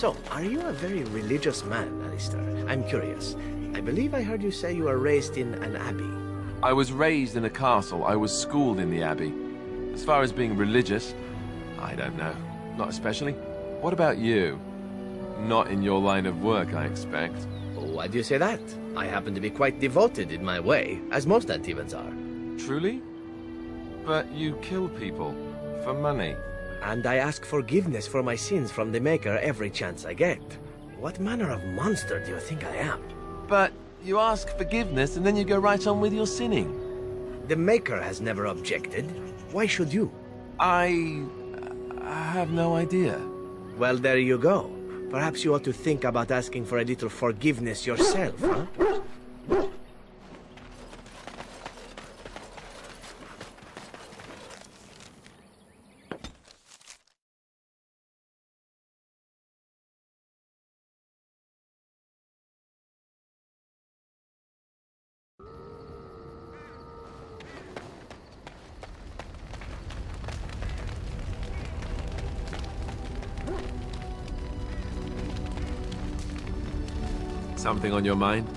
So, are you a very religious man, Alistair? I'm curious. I believe I heard you say you were raised in an abbey. I was raised in a castle. I was schooled in the abbey. As far as being religious, I don't know. Not especially. What about you? Not in your line of work, I expect. Why do you say that? I happen to be quite devoted in my way, as most Antivans are. Truly? But you kill people. For money. And I ask forgiveness for my sins from the Maker every chance I get. What manner of monster do you think I am? But you ask forgiveness and then you go right on with your sinning. The Maker has never objected. Why should you? I have no idea. Well, there you go. Perhaps you ought to think about asking for a little forgiveness yourself, huh? Something on your mind?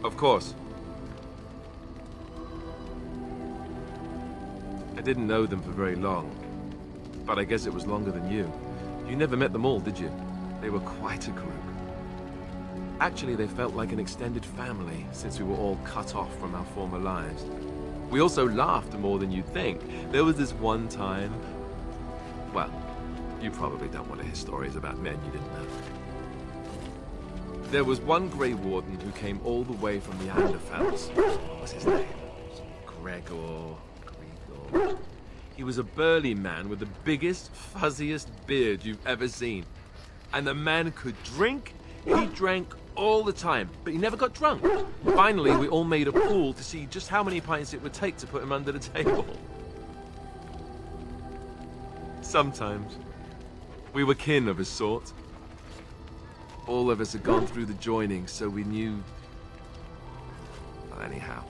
Of course. I didn't know them for very long, but I guess it was longer than you. You never met them all, did you? They were quite a group. Actually, they felt like an extended family, since we were all cut off from our former lives. We also laughed more than you'd think. There was this one time... Well, you probably don't want to hear stories about men you didn't know. There was one Grey Warden who came all the way from the Anderfels. What was his name? Gregor. He was a burly man with the biggest, fuzziest beard you've ever seen. And the man could drink. He drank all the time, but he never got drunk. Finally, we all made a pool to see just how many pints it would take to put him under the table. Sometimes, we were kin of a sort. All of us had gone through the joining, so we knew... Well, anyhow,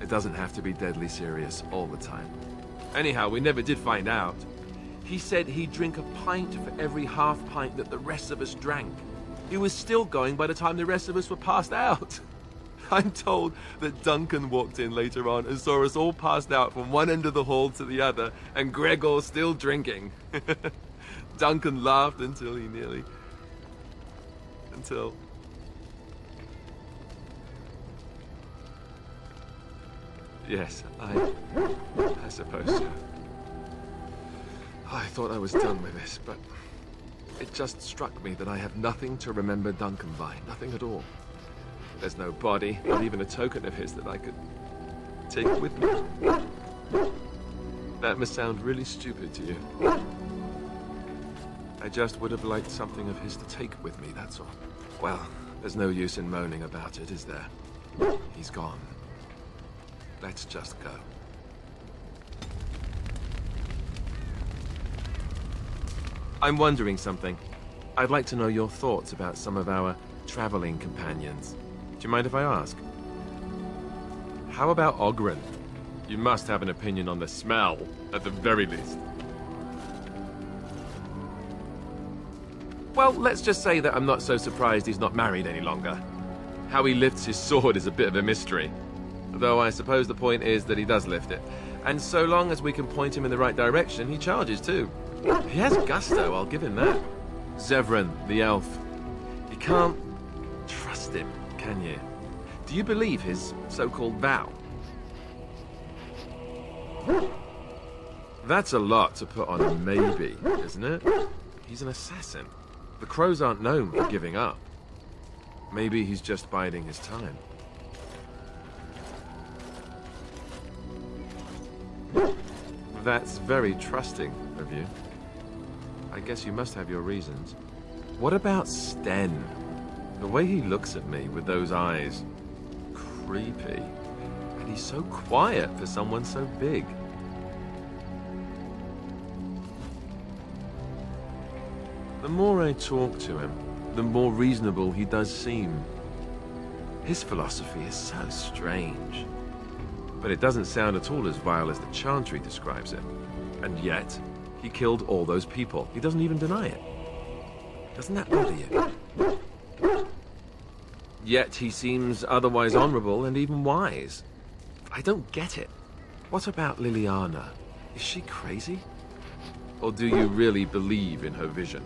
it doesn't have to be deadly serious all the time. Anyhow, we never did find out. He said he'd drink a pint for every half pint that the rest of us drank. He was still going by the time the rest of us were passed out. I'm told that Duncan walked in later on and saw us all passed out from one end of the hall to the other, and Gregor still drinking. Duncan laughed until he nearly... Until... Yes, I suppose so. I thought I was done with this, but it just struck me that I have nothing to remember Duncan by. Nothing at all. There's no body, not even a token of his that I could take with me. That must sound really stupid to you. I just would have liked something of his to take with me, that's all. Well, there's no use in moaning about it, is there? He's gone. Let's just go. I'm wondering something. I'd like to know your thoughts about some of our traveling companions. Do you mind if I ask? How about Ogren? You must have an opinion on the smell, at the very least. Well, let's just say that I'm not so surprised he's not married any longer. How he lifts his sword is a bit of a mystery. Though I suppose the point is that he does lift it. And so long as we can point him in the right direction, he charges too. He has gusto, I'll give him that. Zevran, the elf. You can't trust him, can you? Do you believe his so-called vow? That's a lot to put on a maybe, isn't it? He's an assassin. The crows aren't known for giving up. Maybe he's just biding his time. That's very trusting of you. I guess you must have your reasons. What about Sten? The way he looks at me with those eyes. Creepy. And he's so quiet for someone so big. The more I talk to him, the more reasonable he does seem. His philosophy is so strange. But it doesn't sound at all as vile as the Chantry describes it. And yet, he killed all those people. He doesn't even deny it. Doesn't that bother you? Yet he seems otherwise honorable and even wise. I don't get it. What about Liliana? Is she crazy? Or do you really believe in her vision?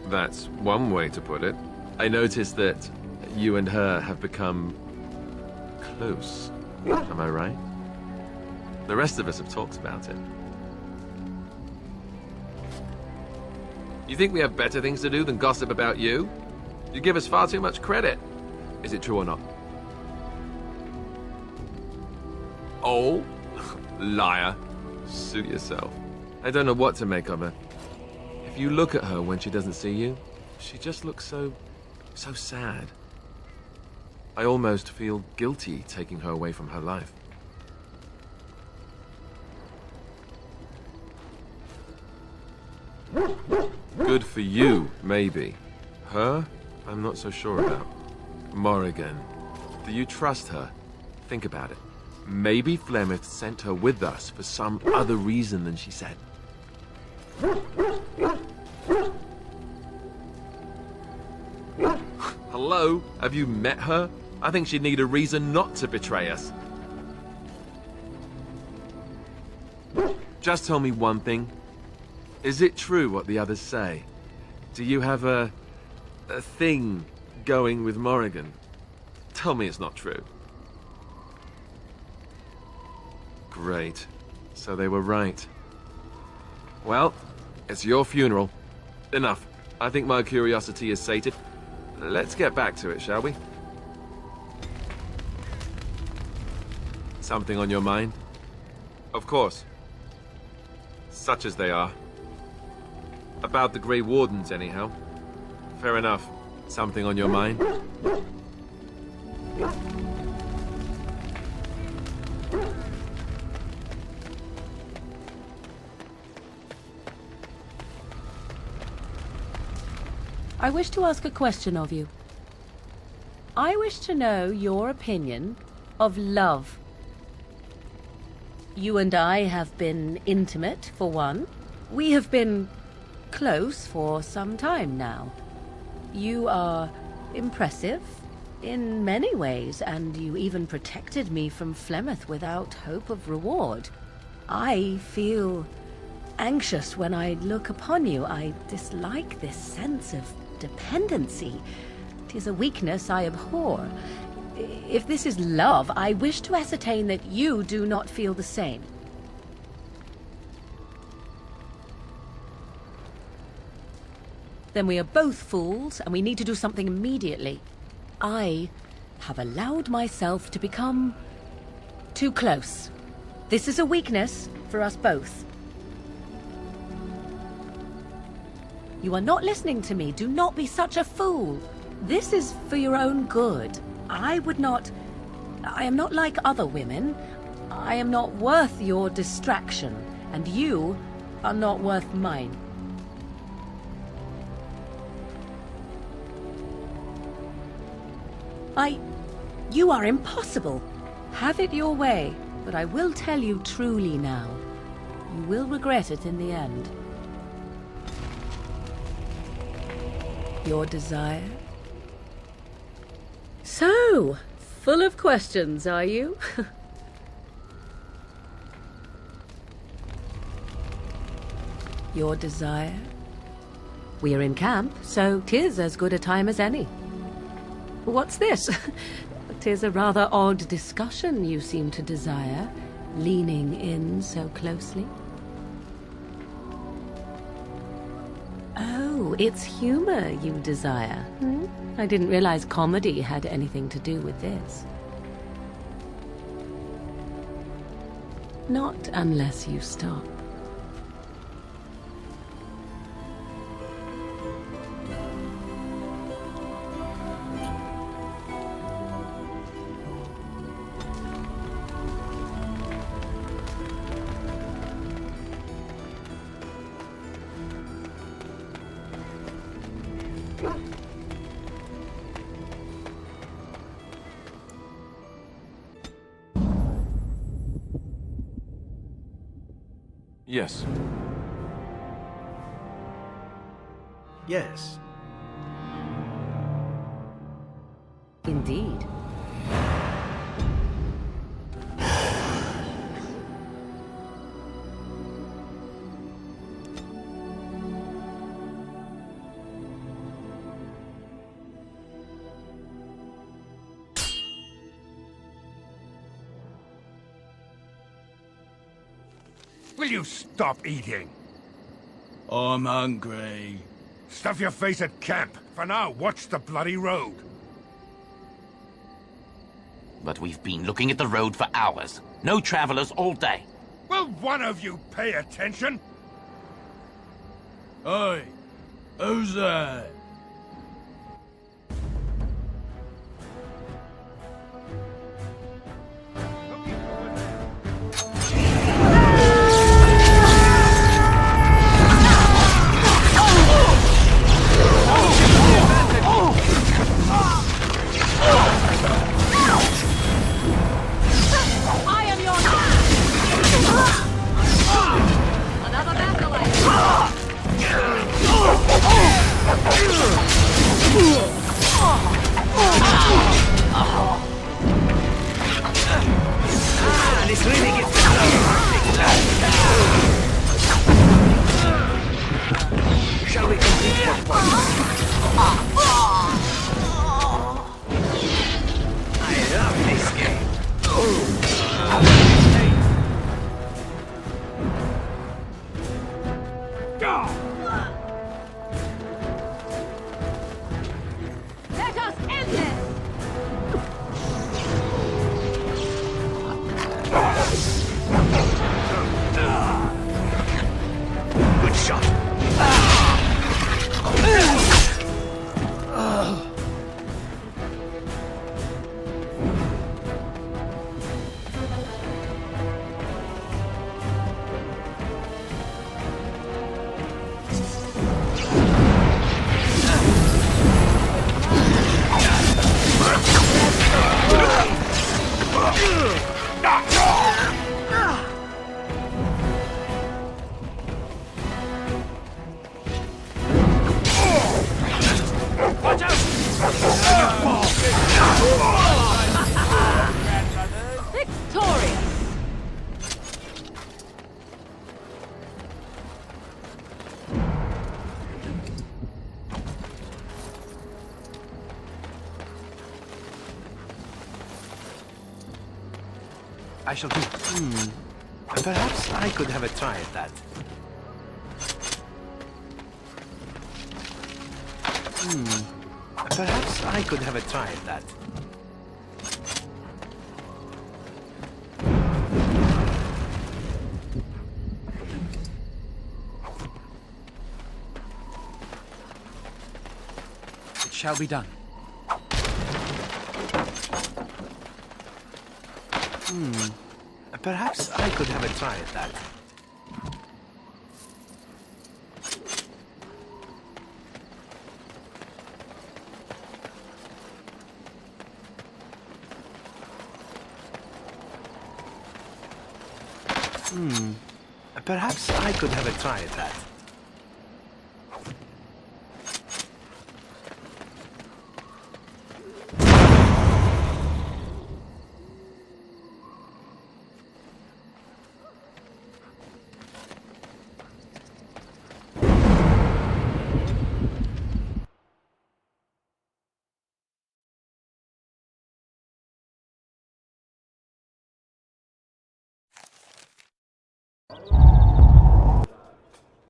That's one way to put it. I noticed that you and her have become close. Am I right? The rest of us have talked about it. You think we have better things to do than gossip about you? You give us far too much credit. Is it true or not? Oh, liar. Suit yourself. I don't know what to make of her. If you look at her when she doesn't see you, she just looks so sad. I almost feel guilty taking her away from her life. Good for you, maybe. Her? I'm not so sure about. Morrigan. Do you trust her? Think about it. Maybe Flemeth sent her with us for some other reason than she said. Hello? Have you met her? I think she'd need a reason not to betray us. Just tell me one thing. Is it true what the others say? Do you have a thing going with Morrigan? Tell me it's not true. Great. So they were right. Well, it's your funeral. Enough. I think my curiosity is sated. Let's get back to it, shall we? Something on your mind? Of course. Such as they are. About the Grey Wardens, anyhow. Fair enough. Something on your mind? I wish to ask a question of you. I wish to know your opinion of love. You and I have been intimate, for one. We have been close for some time now. You are impressive in many ways, and you even protected me from Flemeth without hope of reward. I feel anxious when I look upon you. I dislike this sense of dependency. 'Tis a weakness I abhor. If this is love, I wish to ascertain that you do not feel the same. Then we are both fools, and we need to do something immediately. I have allowed myself to become too close. This is a weakness for us both. You are not listening to me. Do not be such a fool. This is for your own good. I am not like other women. I am not worth your distraction, and you are not worth mine. You are impossible. Have it your way, but I will tell you truly now. You will regret it in the end. Your desire? So, full of questions, are you? Your desire? We are in camp, so 'tis as good a time as any. What's this? 'Tis a rather odd discussion you seem to desire, leaning in so closely. Oh, it's humor you desire, hmm? I didn't realize comedy had anything to do with this. Not unless you stop. Yes. Yes. Indeed. Will you stop eating? I'm hungry. Stuff your face at camp. For now, watch the bloody road. but we've been looking at the road for hours. No travelers all day. Will one of you pay attention? Oi, who's that? I am your another acolyte. This really gets Shall we complete what point? I love this game. Let us end this. Good shot. Watch out! Victorious. I shall do. Perhaps I could have a try at that. Perhaps I could have a try at that. It shall be done. Perhaps I could have a try at that. Perhaps I could have a try at that.